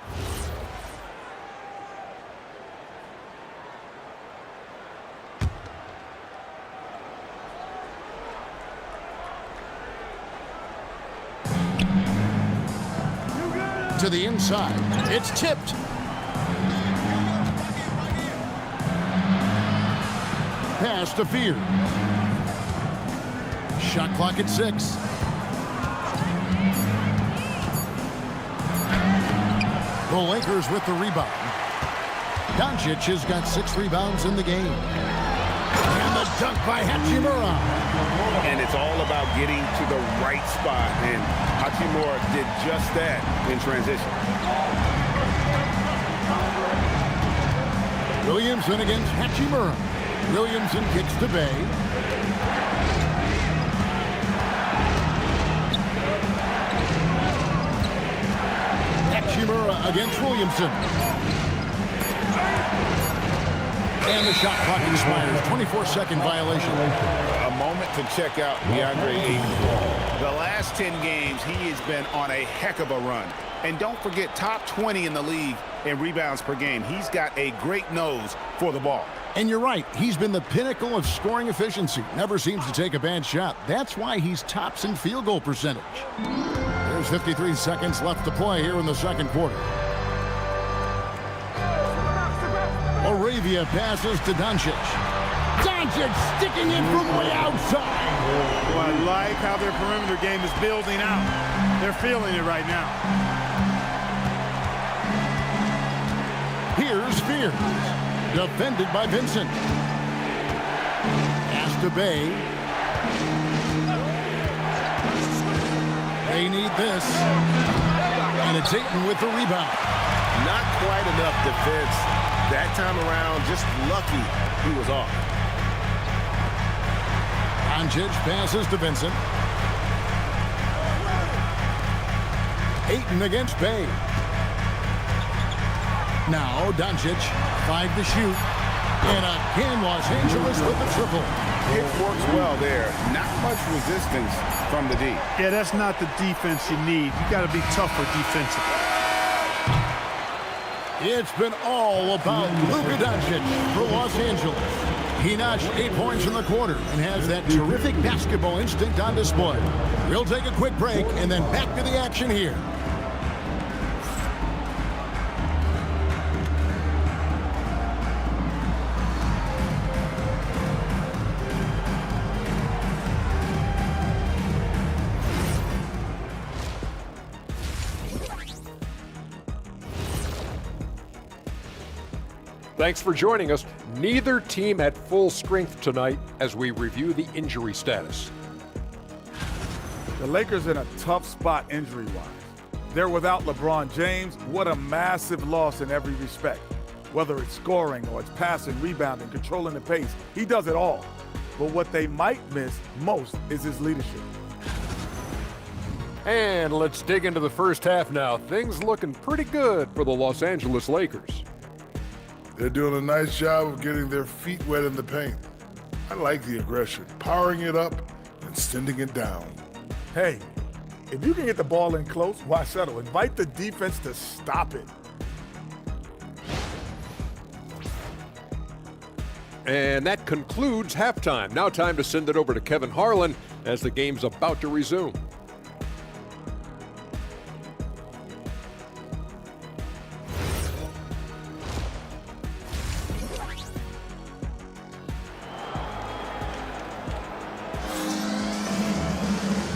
To the inside. It's tipped. Pass to Fear. Shot clock at 6. The Lakers with the rebound. Doncic has got 6 rebounds in the game. And the dunk by Hachimura. And it's all about getting to the right spot. And Hachimura did just that in transition. Williamson against Hachimura. Williamson kicks to Bay. Hachimura against Williamson. And the shot clock expires. 24-second violation. A moment to check out DeAndre Ayton. The last 10 games, he has been on a heck of a run. And don't forget, top 20 in the league in rebounds per game. He's got a great nose for the ball. And you're right. He's been the pinnacle of scoring efficiency. Never seems to take a bad shot. That's why he's tops in field goal percentage. There's 53 seconds left to play here in the second quarter. Moravia passes to Doncic. Doncic sticking in from way outside. Well, I like how their perimeter game is building out. They're feeling it right now. Here's Fears. Defended by Vincent. Pass to Bay. They need this. And it's Ayton with the rebound. Not quite enough defense that time around. Just lucky he was off. Doncic passes to Vincent. Ayton against Bay. Now Doncic, 5 to shoot. And again, Los Angeles with the triple. It works well there. Not much resistance from the D. Yeah, that's not the defense you need. You got to be tougher defensively. It's been all about Luka Doncic for Los Angeles. He notched 8 points in the quarter and has that terrific basketball instinct on display. We'll take a quick break and then back to the action here. Thanks for joining us. Neither team at full strength tonight as we review the injury status. The Lakers in a tough spot injury-wise. They're without LeBron James. What a massive loss in every respect. Whether it's scoring or it's passing, rebounding, controlling the pace, he does it all. But what they might miss most is his leadership. And let's dig into the first half now. Things looking pretty good for the Los Angeles Lakers. They're doing a nice job of getting their feet wet in the paint. I like the aggression, powering it up and sending it down. Hey, if you can get the ball in close, why settle? Invite the defense to stop it. And that concludes halftime. Now time to send it over to Kevin Harlan as the game's about to resume.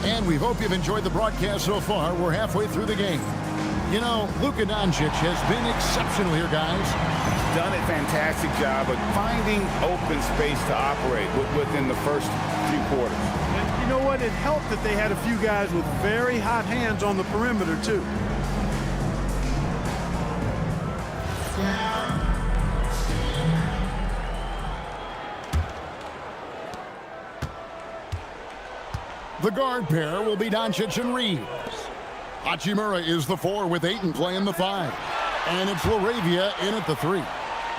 And we hope you've enjoyed the broadcast so far. We're halfway through the game. You know, Luka Doncic has been exceptional here, guys. He's done a fantastic job of finding open space to operate within the first few quarters. And you know what? It helped that they had a few guys with very hot hands on the perimeter, too. The guard pair will be Doncic and Reeves. Hachimura is the 4 with Ayton playing the 5. And it's LaRavia in at the 3.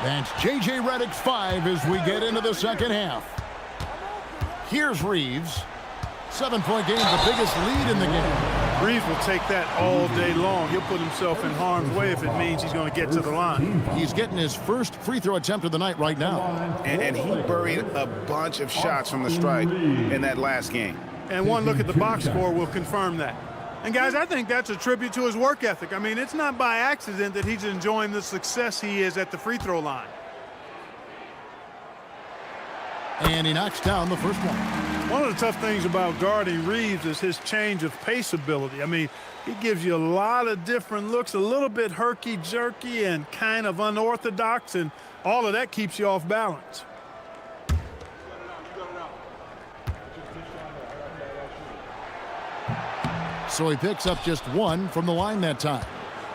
That's J.J. Redick's 5 as we get into the second half. Here's Reeves. 7-point game, the biggest lead in the game. Reeves will take that all day long. He'll put himself in harm's way if it means he's going to get to the line. He's getting his first free throw attempt of the night right now. And he buried a bunch of shots from the stripe in that last game. And one look at the box score will confirm that. And guys, I think that's a tribute to his work ethic. I mean, it's not by accident that he's enjoying the success he is at the free throw line. And he knocks down the first one. One of the tough things about guarding Reeves is his change of pace ability. I mean, he gives you a lot of different looks, a little bit herky-jerky and kind of unorthodox, and all of that keeps you off balance. So he picks up just 1 from the line that time.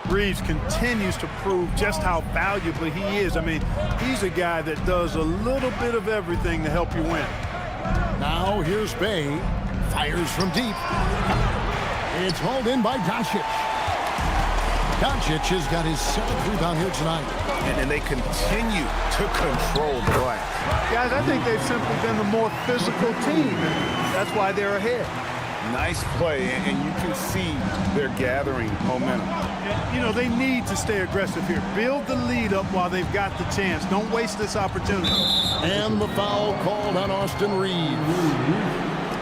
Reeves continues to prove just how valuable he is. I mean, he's a guy that does a little bit of everything to help you win. Now here's Bay. Fires from deep. It's hauled in by Doncic. Doncic has got his 7th rebound here tonight. And they continue to control the glass. Guys, I think they've simply been the more physical team. That's why they're ahead. Nice play, and you can see they're gathering momentum. And, you know, they need to stay aggressive here. Build the lead up while they've got the chance. Don't waste this opportunity. And the foul called on Austin Reeves.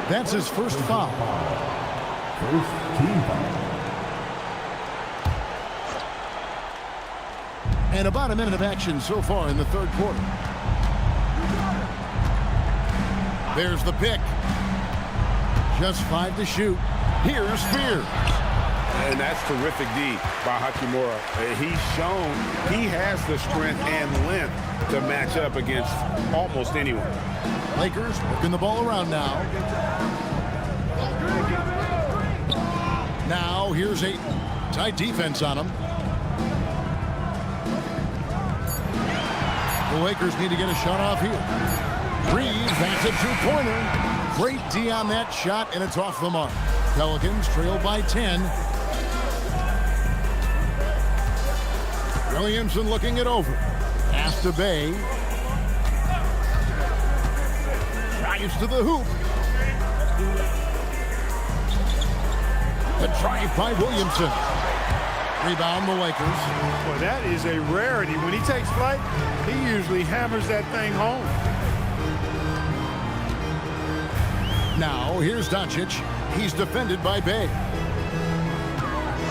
That's his first foul. First team foul. And about a minute of action so far in the third quarter. There's the pick. Just 5 to shoot. Here's Spears. And that's terrific D by Hachimura. He's shown he has the strength and length to match up against almost anyone. Lakers working the ball around now. Now here's Ayton. Tight defense on him. The Lakers need to get a shot off here. Reeves, that's a 2-pointer. Great D on that shot, and it's off the mark. Pelicans trail by 10. Williamson looking it over. Pass to Bay. Drives to the hoop. The drive by Williamson. Rebound the Lakers. Boy, that is a rarity. When he takes flight, he usually hammers that thing home. Now, here's Doncic. He's defended by Bay.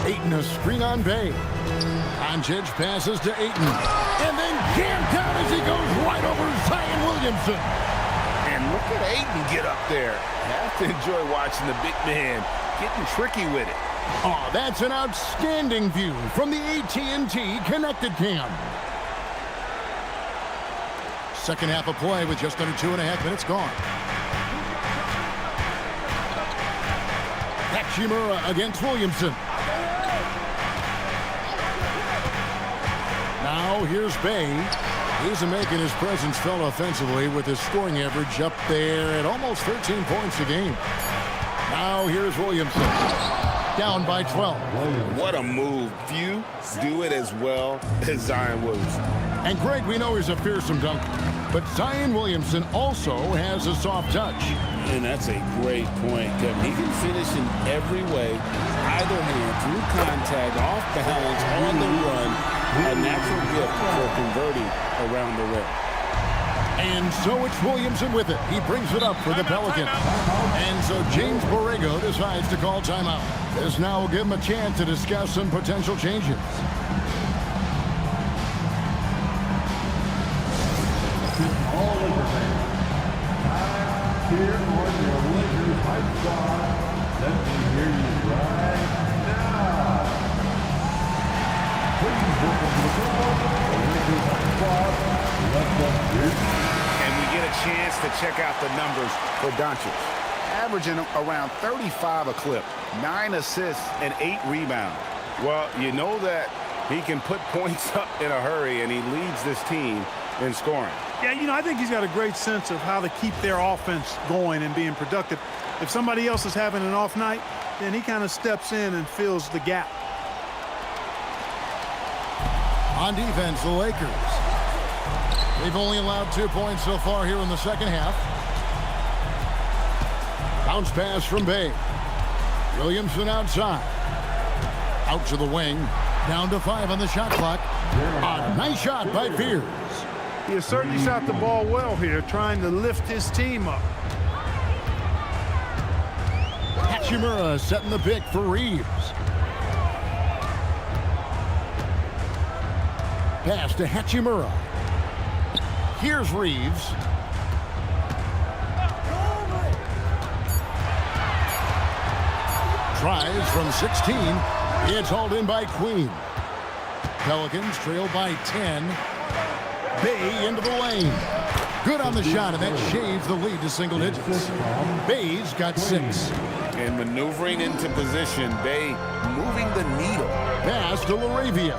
Ayton a screen on Bay. Doncic passes to Ayton. And then jammed down as he goes right over Zion Williamson. And look at Ayton get up there. Have to enjoy watching the big man getting tricky with it. Oh, that's an outstanding view from the AT&T Connected Cam. Second half of play with just under 2.5 minutes gone. Hachimura against Williamson. Now here's Bay. He's making his presence felt offensively with his scoring average up there at almost 13 points a game. Now here's Williamson. Down by 12. What a move. Few do it as well as Zion Williamson. And Greg, we know he's a fearsome dunker, but Zion Williamson also has a soft touch. And that's a great point, Kevin. He can finish in every way, either hand, through contact, off balance, on the run. A natural gift for converting around the rim. And so it's Williamson with it. He brings it up for the Pelicans. And so James Borrego decides to call timeout. This now will give him a chance to discuss some potential changes. All Lakers fans, time here on your Lakers Hype Squad. Let me hear you right now. Please welcome to the crowd, the Lakers Hype Squad. Let us hear you. And we get a chance to check out the numbers for Doncic. Averaging around 35 a clip, 9 assists, and 8 rebounds. Well, you know that he can put points up in a hurry, and he leads this team in scoring. Yeah, you know, I think he's got a great sense of how to keep their offense going and being productive. If somebody else is having an off night, then he kind of steps in and fills the gap. On defense, the Lakers. They've only allowed 2 points so far here in the second half. Bounce pass from Bay. Williamson outside. Out to the wing. Down to 5 on the shot clock. A nice shot by Fears. He has certainly shot the ball well here, trying to lift his team up. Hachimura setting the pick for Reeves. Pass to Hachimura. Here's Reeves. Tries from 16. It's hauled in by Queen. Pelicans trail by 10. Bay into the lane. Good on the shot, and that shaves the lead to single digits. Bay's got 6. And maneuvering into position, Bay moving the needle. Pass to LaRavia.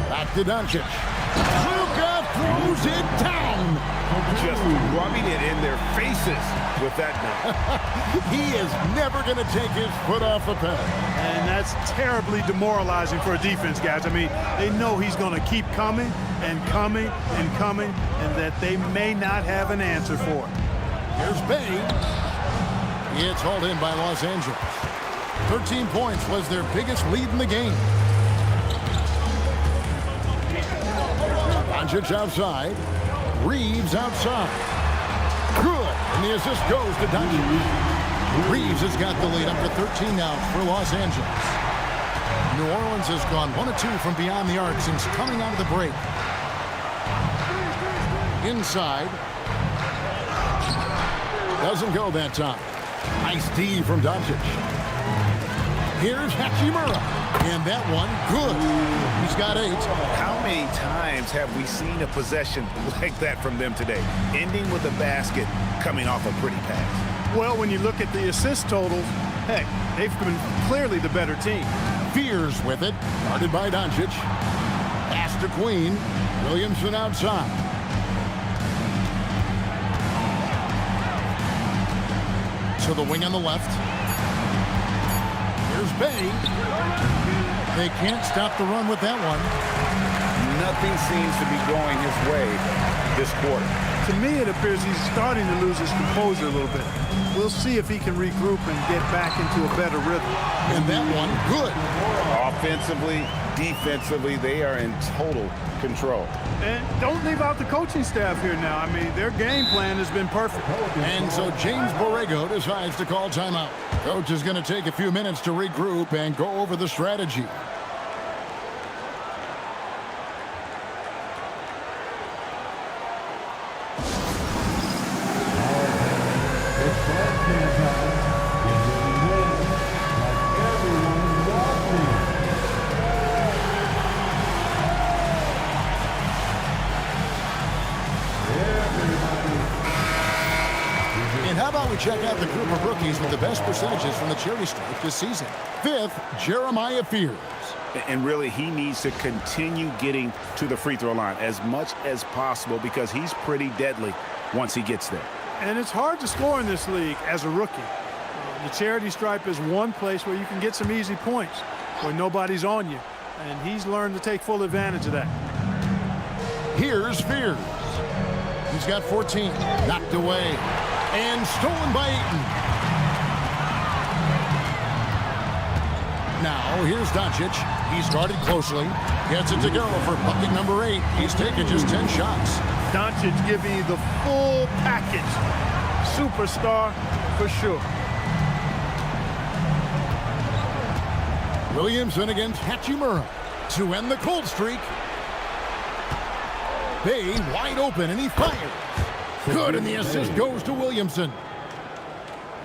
Back to Doncic. Luka throws it down. Just rubbing it in their faces with that now. He is never going to take his foot off the pedal. And that's terribly demoralizing for a defense, guys. I mean, they know he's going to keep coming and coming and coming, and that they may not have an answer for it. Here's Bay. It's hauled in by Los Angeles. 13 points was their biggest lead in the game. Doncic outside. Reeves outside. Good. And the assist goes to Doncic. Reeves has got the lead up to 13 now for Los Angeles. New Orleans has gone 1 of 2 from beyond the arc since coming out of the break. Inside. Doesn't go that time. Nice D from Doncic. Here's Hachimura. And that one, good. He's got 8. How many times have we seen a possession like that from them today? Ending with a basket, coming off a pretty pass. Well, when you look at the assist totals, heck, they've been clearly the better team. Fears with it. Guarded by Doncic. Pass to Queen. Williamson outside. To the wing on the left. Here's Bay. They can't stop the run with that one. Nothing seems to be going his way this quarter. To me, it appears he's starting to lose his composure a little bit. We'll see if he can regroup and get back into a better rhythm. And that one, good. Offensively, defensively, they are in total control. And don't leave out the coaching staff here now. I mean, their game plan has been perfect. And so James Borrego decides to call timeout. Coach is going to take a few minutes to regroup and go over the strategy. check out the group of rookies with the best percentages from the charity stripe this season. 5th, Jeremiah Fears. And really, he needs to continue getting to the free throw line as much as possible because he's pretty deadly once he gets there. And it's hard to score in this league as a rookie. The charity stripe is one place where you can get some easy points when nobody's on you. And he's learned to take full advantage of that. Here's Fears. He's got 14. Knocked away. And stolen by Ayton. Now, here's Doncic. He's guarded closely. Gets it to go for bucket number 8. He's taken just 10 shots. Doncic giving you the full package. Superstar for sure. Williamson against Hachimura to end the cold streak. Bay wide open, and he fires. Good, and the assist goes to Williamson.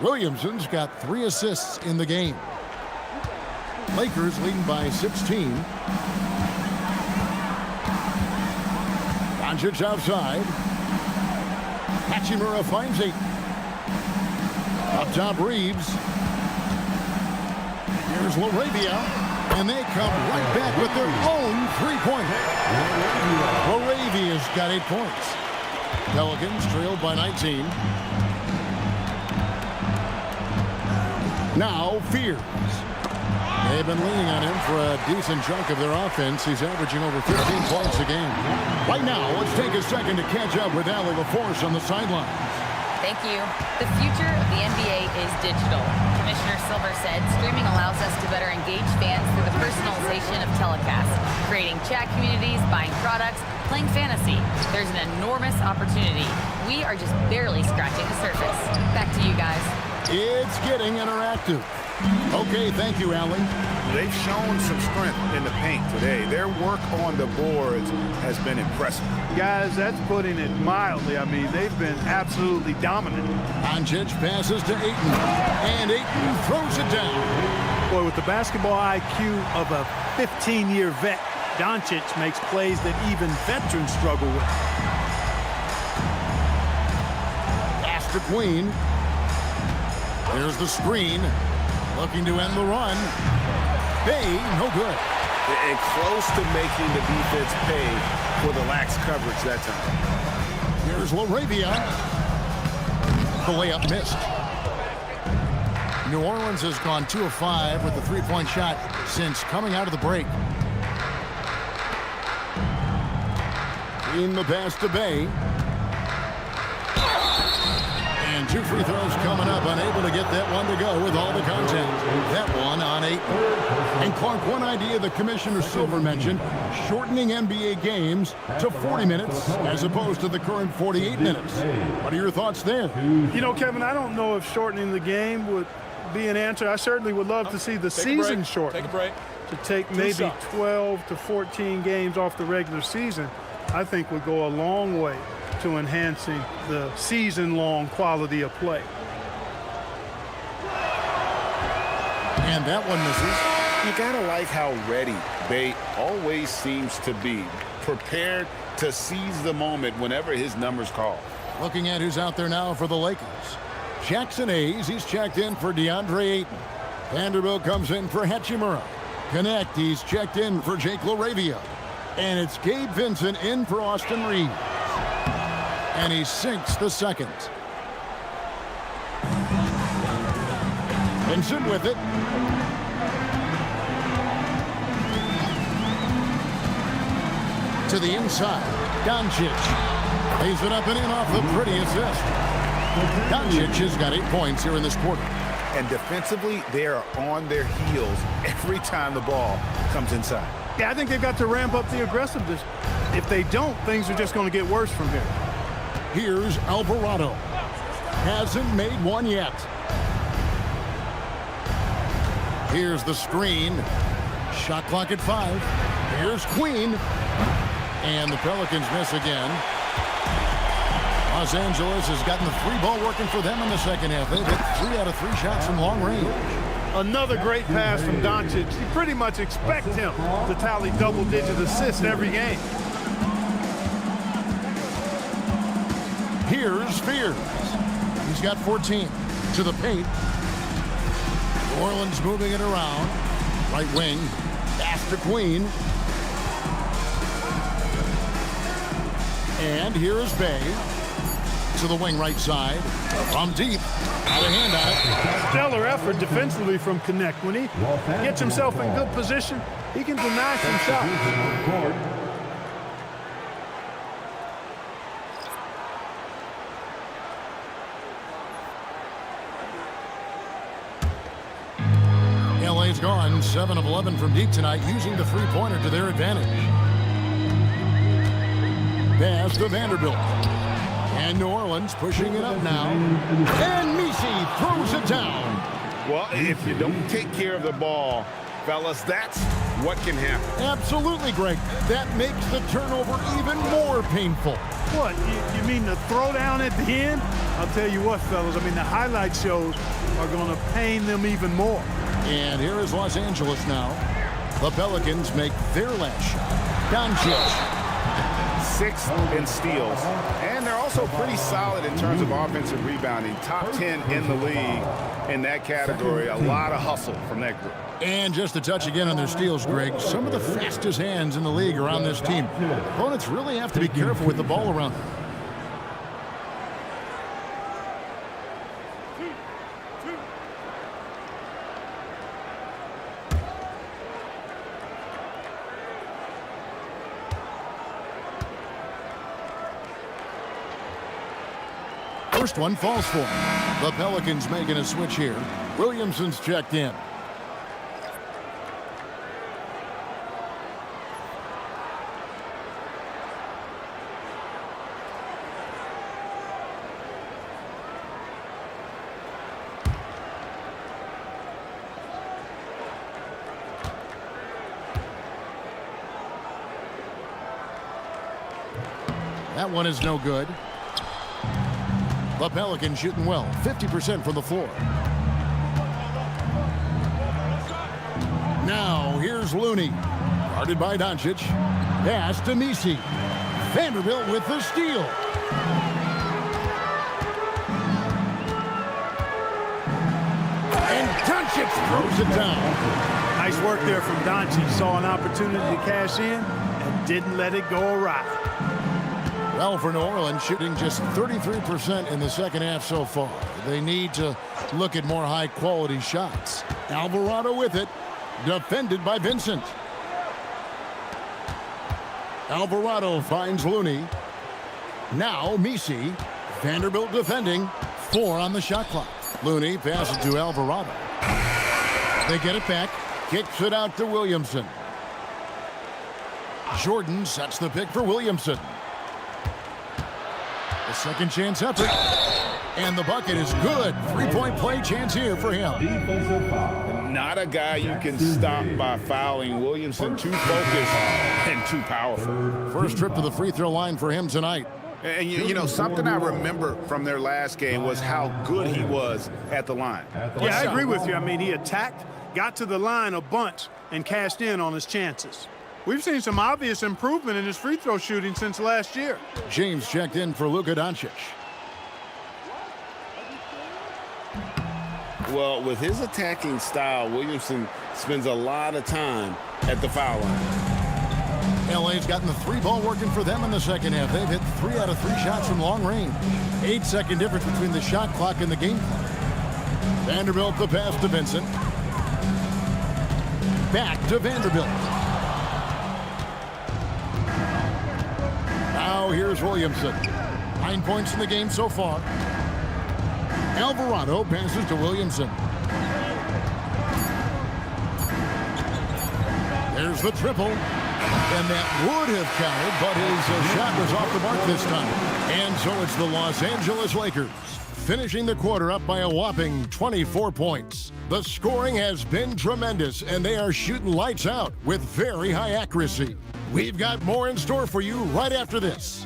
Williamson's got 3 assists in the game. Lakers leading by 16. Doncic outside. Hachimura finds 8. Up top, Reeves. Here's LaRavia, and they come right back with their own 3-pointer. LaRavia's got 8 points. Pelicans trailed by 19. Now Fears. They've been leaning on him for a decent chunk of their offense. He's averaging over 15 points a game. Right now, let's take a second to catch up with Allie LaForce on the sideline. Thank you. The future of the NBA is digital. Commissioner Silver said streaming allows us to better engage fans through the personalization of telecasts, creating chat communities, buying products, playing fantasy. There's an enormous opportunity. We are just barely scratching the surface. Back to you guys. It's getting interactive. Okay, thank you, Allie. They've shown some strength in the paint today. Their work on the boards has been impressive. Guys, that's putting it mildly. I mean, they've been absolutely dominant. Doncic passes to Ayton, and Ayton throws it down. Boy, with the basketball IQ of a 15-year vet, Doncic makes plays that even veterans struggle with. Pass to Queen. There's the screen. Looking to end the run. Bay, no good. And close to making the defense pay for the lax coverage that time. Here's LaRavia. The layup missed. New Orleans has gone 2 of 5 with the 3-point shot since coming out of the break. In the pass to Bay. And 2 free throws coming up, unable to get that one to go with all the contact. That one on 8. And Clark, one idea that Commissioner Silver mentioned, shortening NBA games to 40 minutes as opposed to the current 48 minutes. What are your thoughts there? You know, Kevin, I don't know if shortening the game would be an answer. I certainly would love to see the season shortened. Take a break. To take maybe 12 to 14 games off the regular season, I think would go a long way to enhancing the season-long quality of play. And that one misses. You gotta like how ready Bay always seems to be, prepared to seize the moment whenever his number's called. Looking at who's out there now for the Lakers. Jackson Hayes, he's checked in for DeAndre Ayton. Vanderbilt comes in for Hachimura. Connect, he's checked in for Jake LaRavia. And it's Gabe Vincent in for Austin Reeves. And he sinks the second. Vincent with it. To the inside. Doncic lays it up and in off the pretty assist. Doncic has got 8 points here in this quarter. And defensively, they are on their heels every time the ball comes inside. Yeah, I think they've got to ramp up the aggressiveness. If they don't, things are just going to get worse from here. Here's Alvarado. Hasn't made one yet. Here's the screen. Shot clock at 5. Here's Queen. And the Pelicans miss again. Los Angeles has gotten the 3-ball working for them in the second half. They've hit 3 out of 3 shots from long range. Another great pass from Doncic. You pretty much expect him to tally double-digit assists every game. Here's Fears. He's got 14. to the paint. New Orleans moving it around. Right wing. Pass to Queen. And here is Bay. To the wing right side. From deep. Out of hand on it. Stellar effort defensively from Connect. When he gets himself in good position, he can deny some shots. LA's gone 7 of 11 from deep tonight, using the three-pointer to their advantage. Pass to Vanderbilt. And New Orleans pushing it up now. And Misi throws it down. Well, if you don't take care of the ball, fellas, that's what can happen. Absolutely, Greg. That makes the turnover even more painful. What, you mean the throwdown at the end? I'll tell you what, fellas, I mean, the highlight shows are going to pain them even more. And here is Los Angeles now. The Pelicans make their last shot. Doncic. 6th in steals. And they're also pretty solid in terms of offensive rebounding. Top 10 in the league in that category. A lot of hustle from that group. And just to touch again on their steals, Greg, some of the fastest hands in the league are on this team. Opponents really have to be careful with the ball around them. First one falls for him. The Pelicans making a switch here. Williamson's checked in. That one is no good. The Pelicans shooting well, 50% from the floor. Now, here's Looney. Guarded by Doncic. Pass to Misi. Vanderbilt with the steal. And Doncic throws it down. Nice work there from Doncic. Saw an opportunity to cash in and didn't let it go awry. Well, for New Orleans, shooting just 33% in the second half so far. They need to look at more high-quality shots. Alvarado with it, defended by Vincent. Alvarado finds Looney. Now Misi. Vanderbilt defending. 4 on the shot clock. Looney passes to Alvarado. They get it back. Kicks it out to Williamson. Jordan sets the pick for Williamson. The second chance effort. And the bucket is good. 3-point play chance here for him. Not a guy you can stop by fouling. Williamson too focused and too powerful. First trip to the free throw line for him tonight. And you know, something I remember from their last game was how good he was at the line. Yeah, I agree with you. I mean, he attacked, got to the line a bunch, and cashed in on his chances. We've seen some obvious improvement in his free throw shooting since last year. James checked in for Luka Doncic. Well, with his attacking style, Williamson spends a lot of time at the foul line. LA's gotten the 3-ball working for them in the second half. They've hit 3 out of 3 shots from long range. 8-second difference between the shot clock and the game clock. Vanderbilt the pass to Vincent. Back to Vanderbilt. Now here's Williamson. 9 points in the game so far. Alvarado passes to Williamson. There's the triple. And that would have counted, but his shot was off the mark this time. And so it's the Los Angeles Lakers, finishing the quarter up by a whopping 24 points. The scoring has been tremendous, and they are shooting lights out with very high accuracy. We've got more in store for you right after this.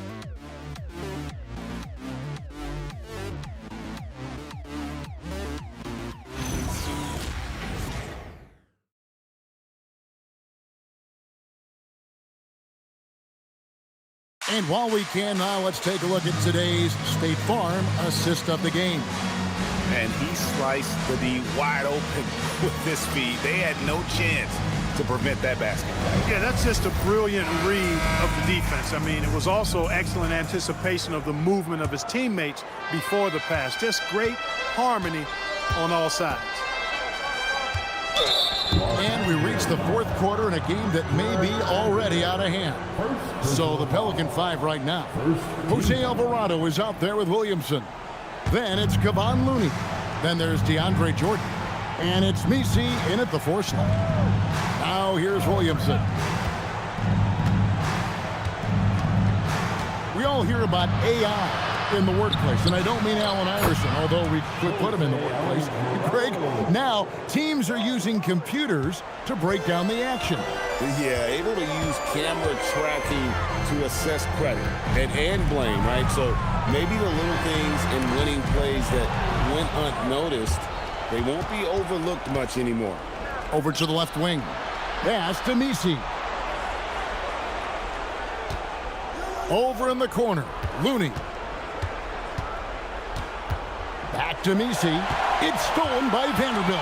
And while we can now, let's take a look at today's State Farm assist of the game. and he sliced the D wide open with this speed. They had no chance to prevent that basket. Yeah, that's just a brilliant read of the defense. I mean, it was also excellent anticipation of the movement of his teammates before the pass. Just great harmony on all sides. And we reach the fourth quarter in a game that may be already out of hand. So the Pelican 5 right now. Jose Alvarado is out there with Williamson. Then it's Kevon Looney. Then there's DeAndre Jordan. And it's Messi in at the 4 slot. Now here's Williamson. We all hear about AI in the workplace, and I don't mean Allen Iverson, although we could put him in the workplace. Greg, now teams are using computers to break down the action. Yeah, able to use camera tracking to assess credit and blame, right? So maybe the little things in winning plays that went unnoticed, they won't be overlooked much anymore. Over to the left wing. Pass to Messi. Over in the corner, Looney. Back to Messi. It's stolen by Vanderbilt.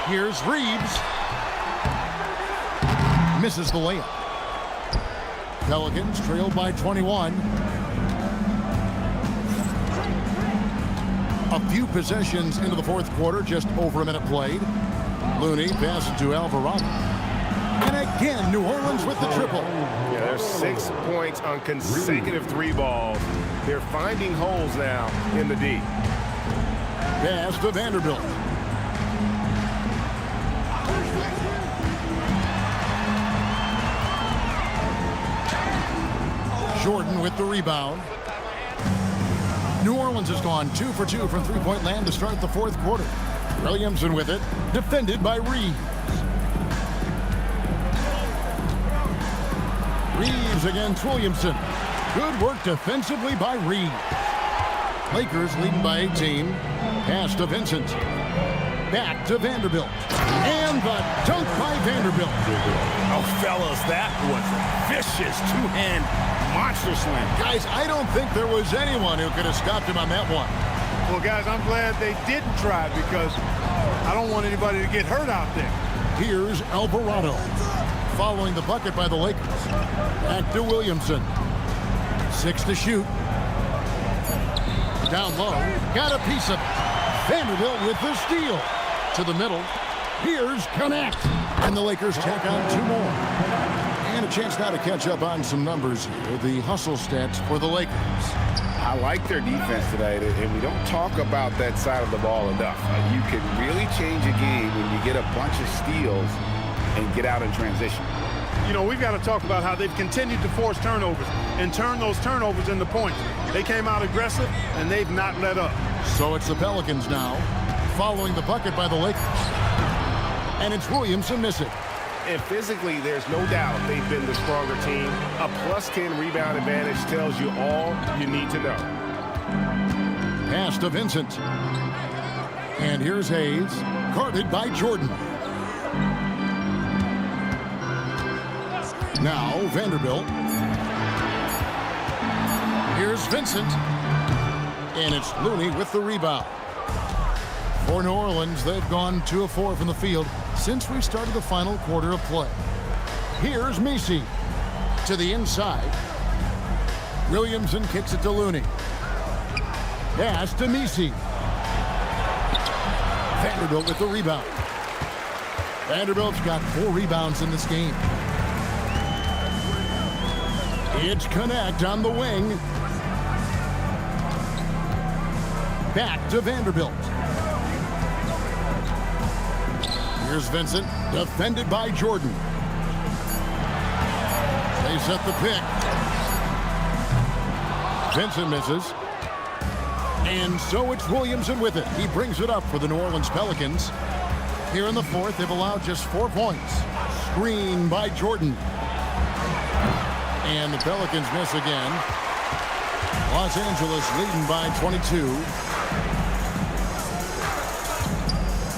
Here's Reeves. Misses the layup. Pelicans trailed by 21. A few possessions into the fourth quarter, just over a minute played. Looney passes to Alvarado. And again, New Orleans with the triple. Yeah, there's 6 points on consecutive 3 balls. They're finding holes now in the D. Pass to Vanderbilt. Jordan with the rebound. New Orleans has gone 2 for 2 from three-point land to start the fourth quarter. Williamson with it, defended by Reeves. Reeves against Williamson. Good work defensively by Reeves. Lakers leading by 18. Pass to Vincent. Back to Vanderbilt. And the dunk by Vanderbilt. Oh, fellas, that was a vicious two-hand monster slam. Guys, I don't think there was anyone who could have stopped him on that one. Well, guys, I'm glad they didn't try because I don't want anybody to get hurt out there. Here's Alvarado. Following the bucket by the Lakers. Back to Williamson. 6 to shoot. Down low. Got a piece of it. Vanderbilt with the steal. To the middle. Here's Connect. And the Lakers tack on 2 more. And a chance now to catch up on some numbers here. The hustle stats for the Lakers. I like their defense today, and we don't talk about that side of the ball enough. You can really change a game when you get a bunch of steals and get out in transition. You know, we've got to talk about how they've continued to force turnovers and turn those turnovers into points. They came out aggressive, and they've not let up. So it's the Pelicans now, following the bucket by the Lakers. And it's Williamson missing. And physically, there's no doubt they've been the stronger team. A +10 rebound advantage tells you all you need to know. Pass to Vincent. And here's Hayes, guarded by Jordan. Now Vanderbilt. Here's Vincent. And it's Looney with the rebound. For New Orleans, they've gone 2 of 4 from the field since we started the final quarter of play. Here's Messi to the inside. Williamson kicks it to Looney. Pass to Messi. Vanderbilt with the rebound. Vanderbilt's got 4 rebounds in this game. It's Connect on the wing. Back to Vanderbilt. Here's Vincent, defended by Jordan. They set the pick. Vincent misses. And so it's Williamson with it. He brings it up for the New Orleans Pelicans. Here in the fourth, they've allowed just 4 points. Screen by Jordan. And the Pelicans miss again. Los Angeles leading by 22.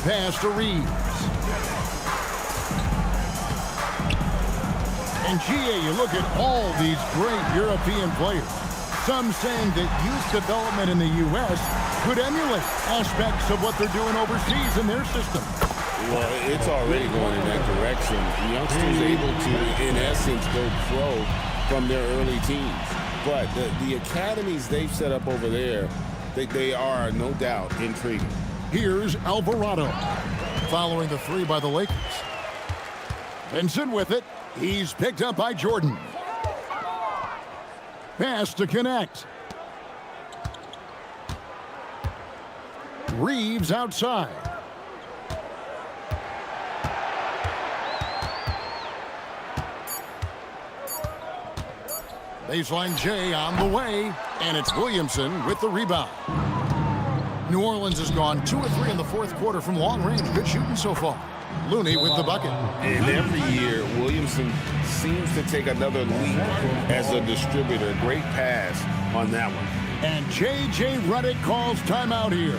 Pass to Reeves. And GA, you look at all these great European players. Some saying that youth development in the U.S. could emulate aspects of what they're doing overseas in their system. Well, it's already going in that direction. Youngsters able to, in essence, go pro from their early teens. But the academies they've set up over there, they are, no doubt, intriguing. Here's Alvarado, following the three by the Lakers. Vincent with it. He's picked up by Jordan. Pass to connect. Reeves outside. Baseline J on the way, and it's Williamson with the rebound. New Orleans has gone 2 of 3 in the fourth quarter from long range. Good shooting so far. Looney with the bucket. And every year, Williamson seems to take another leap as a distributor. Great pass on that one. And J.J. Redick calls timeout here.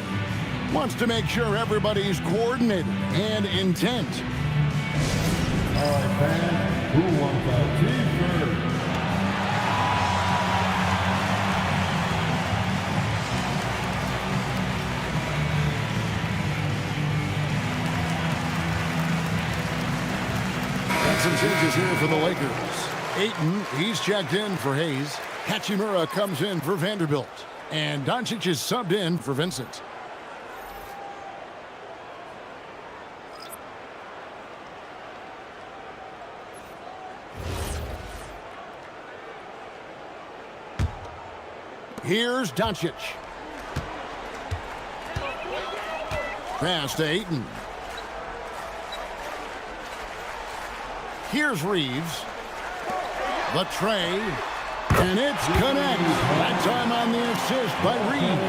Wants to make sure everybody's coordinated and intent. All right, fans, who wants a T-shirt? Some changes here for the Lakers. Ayton, he's checked in for Hayes. Hachimura comes in for Vanderbilt. And Doncic is subbed in for Vincent. Here's Doncic. Pass to Ayton. Here's Reeves. The tray. And it's connect. That time on the assist by Reeves.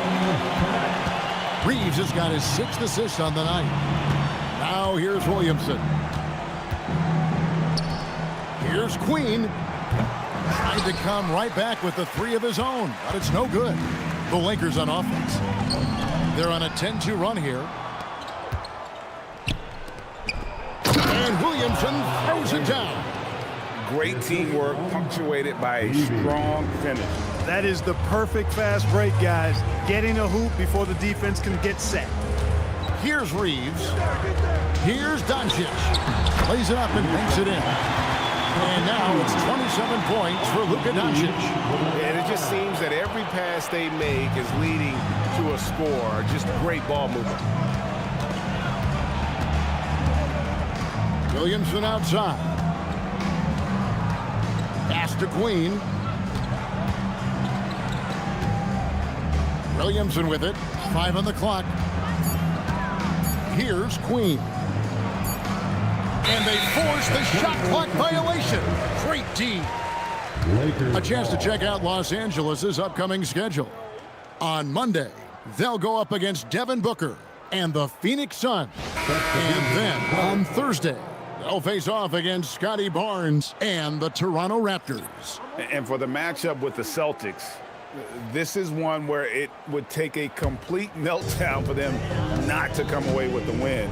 Reeves has got his 6th assist on the night. Now here's Williamson. Here's Queen. Trying to come right back with the 3 of his own, but it's no good. The Lakers on offense. They're on a 10-2 run here. And Williamson throws it down. Great teamwork punctuated by a strong finish. That is the perfect fast break, guys. Getting a hoop before the defense can get set. Here's Reeves. Here's Doncic. Plays it up and banks it in. And now it's 27 points for Luka Doncic. And it just seems that every pass they make is leading to a score. Just great ball movement. Williamson outside. Pass to Queen. Williamson with it. 5 on the clock. Here's Queen. And they force the shot clock violation. Great D. A chance to check out Los Angeles' upcoming schedule. On Monday, they'll go up against Devin Booker and the Phoenix Suns. And then on Thursday, they'll face off against Scotty Barnes and the Toronto Raptors. And for the matchup with the Celtics, this is one where it would take a complete meltdown for them not to come away with the win.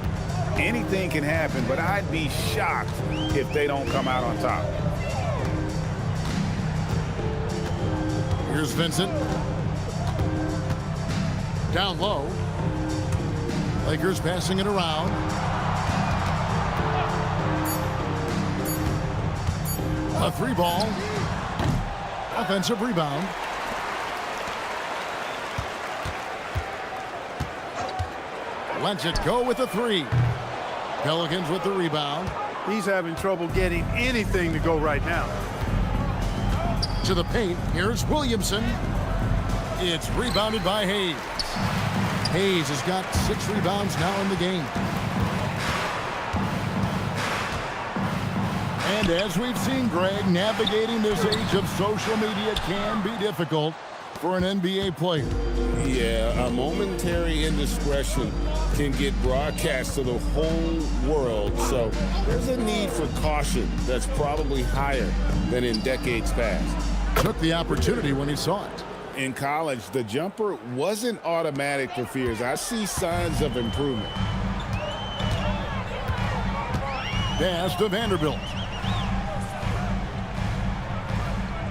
Anything can happen, but I'd be shocked if they don't come out on top. Here's Vincent. Down low. Lakers passing it around. A 3-ball. Offensive rebound. Lets it go with the 3. Pelicans with the rebound. He's having trouble getting anything to go right now. To the paint. Here's Williamson. It's rebounded by Hayes. Hayes has got 6 rebounds now in the game. And as we've seen, Greg, navigating this age of social media can be difficult for an NBA player. Yeah, a momentary indiscretion can get broadcast to the whole world. So there's a need for caution that's probably higher than in decades past. Took the opportunity when he saw it. In college, the jumper wasn't automatic for Fears. I see signs of improvement. Pass to Vanderbilt.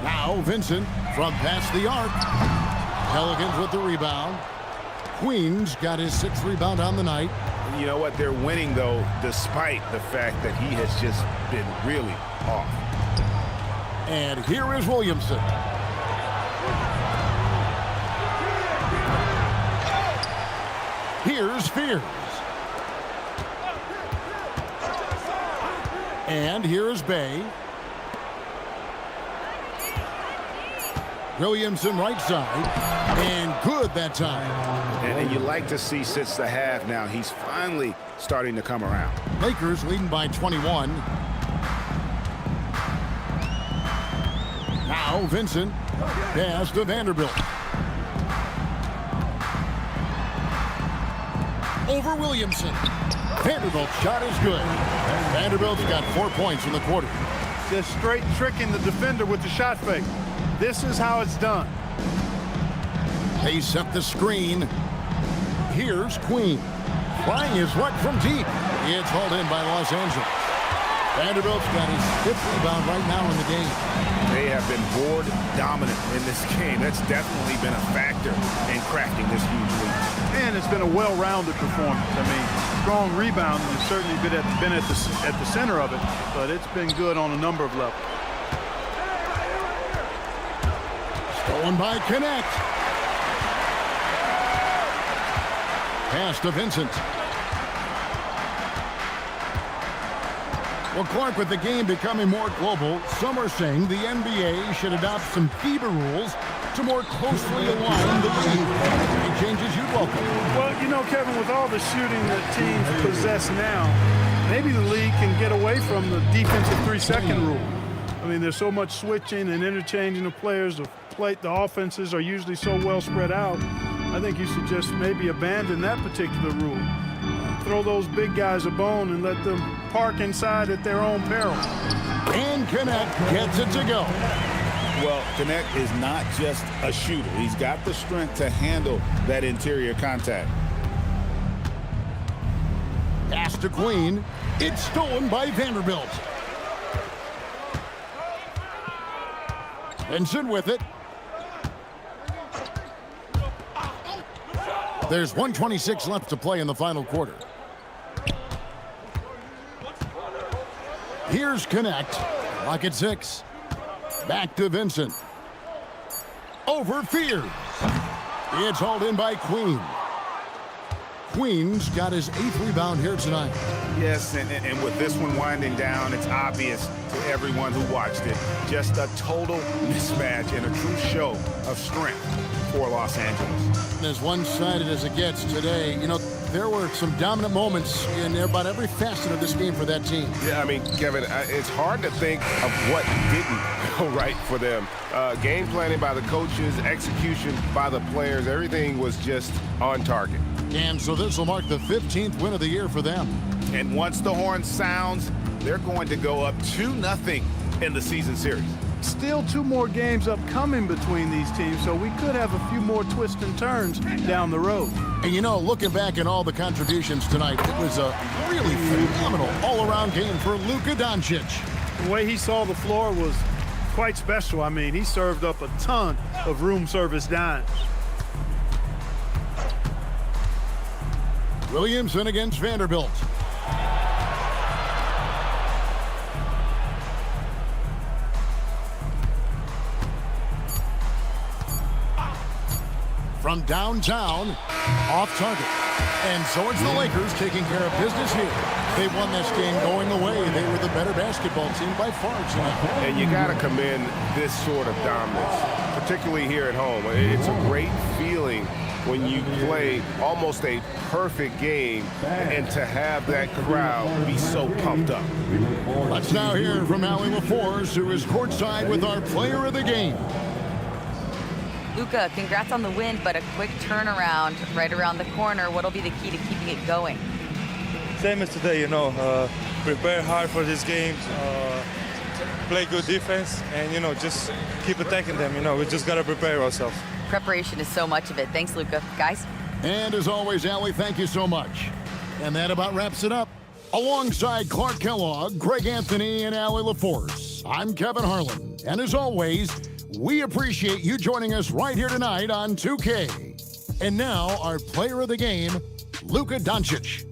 Now Vincent From past the arc. Pelicans with the rebound. Queens got his 6th rebound on the night. You know what? They're winning, though, despite the fact that he has just been really off. And here is Williamson. Here's Fears. And here's Bay. Williamson right side. And good that time. And you like to see since the half now, he's finally starting to come around. Lakers leading by 21. Now Vincent. Pass to Vanderbilt. Over Williamson. Vanderbilt's shot is good. Vanderbilt's got 4 points in the quarter. Just straight tricking the defender with the shot fake. This is how it's done. They set the screen. Here's Queen. Flying his right from deep. It's hauled in by Los Angeles. Vanderbilt's got his 5th rebound right now in the game. They have been board dominant in this game. That's definitely been a factor in cracking this huge lead. And it's been a well-rounded performance. I mean, strong rebound has certainly been at the center of it, but it's been good on a number of levels. Stolen by Connect. Pass to Vincent. Well, Clark, with the game becoming more global, some are saying the NBA should adopt some FIBA rules to more closely align the league. Any changes you'd welcome? Well, you know, Kevin, with all the shooting that teams possess now, maybe the league can get away from the defensive 3-second rule. I mean, there's so much switching and interchanging of players. The offenses are usually so well spread out. I think you should just maybe abandon that particular rule. Throw those big guys a bone and let them park inside at their own peril. And Connect gets it to go. Well, Connect is not just a shooter. He's got the strength to handle that interior contact. Pass to Queen. It's stolen by Vanderbilt. Vincent with it. There's 1:26 left to play in the final quarter. Here's Connect. Clock at 6. Back to Vincent. Over Fears. It's hauled in by Queen. Queen's got his 8th rebound here tonight. Yes, and with this one winding down, it's obvious to everyone who watched it. Just a total mismatch and a true show of strength for Los Angeles. As one-sided as it gets today, you know, there were some dominant moments in about every facet of this game for that team. Yeah, I mean, Kevin, it's hard to think of what didn't go right for them. Game planning by the coaches, execution by the players, everything was just on target. And so this will mark the 15th win of the year for them. And once the horn sounds, they're going to go up 2-0 in the season series. Still 2 more games upcoming between these teams, so we could have a few more twists and turns down the road. And you know, looking back at all the contributions tonight, it was a really phenomenal all-around game for Luka Doncic. The way he saw the floor was quite special. I mean, he served up a ton of room service dimes. Williamson against Vanderbilt. From downtown, off target. And so it's the Lakers taking care of business here. They won this game going away. They were the better basketball team by far tonight. And you got to commend this sort of dominance, particularly here at home. It's a great feeling when you play almost a perfect game and to have that crowd be so pumped up. Let's now hear from Allie LaForce, who is courtside with our player of the game. Luka, congrats on the win, but a quick turnaround right around the corner. What'll be the key to keeping it going? Same as today, you know, prepare hard for this game, play good defense, and, you know, just keep attacking them. You know, we just got to prepare ourselves. Preparation is so much of it. Thanks, Luka. Guys? And as always, Allie, thank you so much. And that about wraps it up. Alongside Clark Kellogg, Greg Anthony, and Allie LaForce, I'm Kevin Harlan. And as always, We appreciate you joining us right here tonight on 2K. And now, our player of the game, Luka Doncic.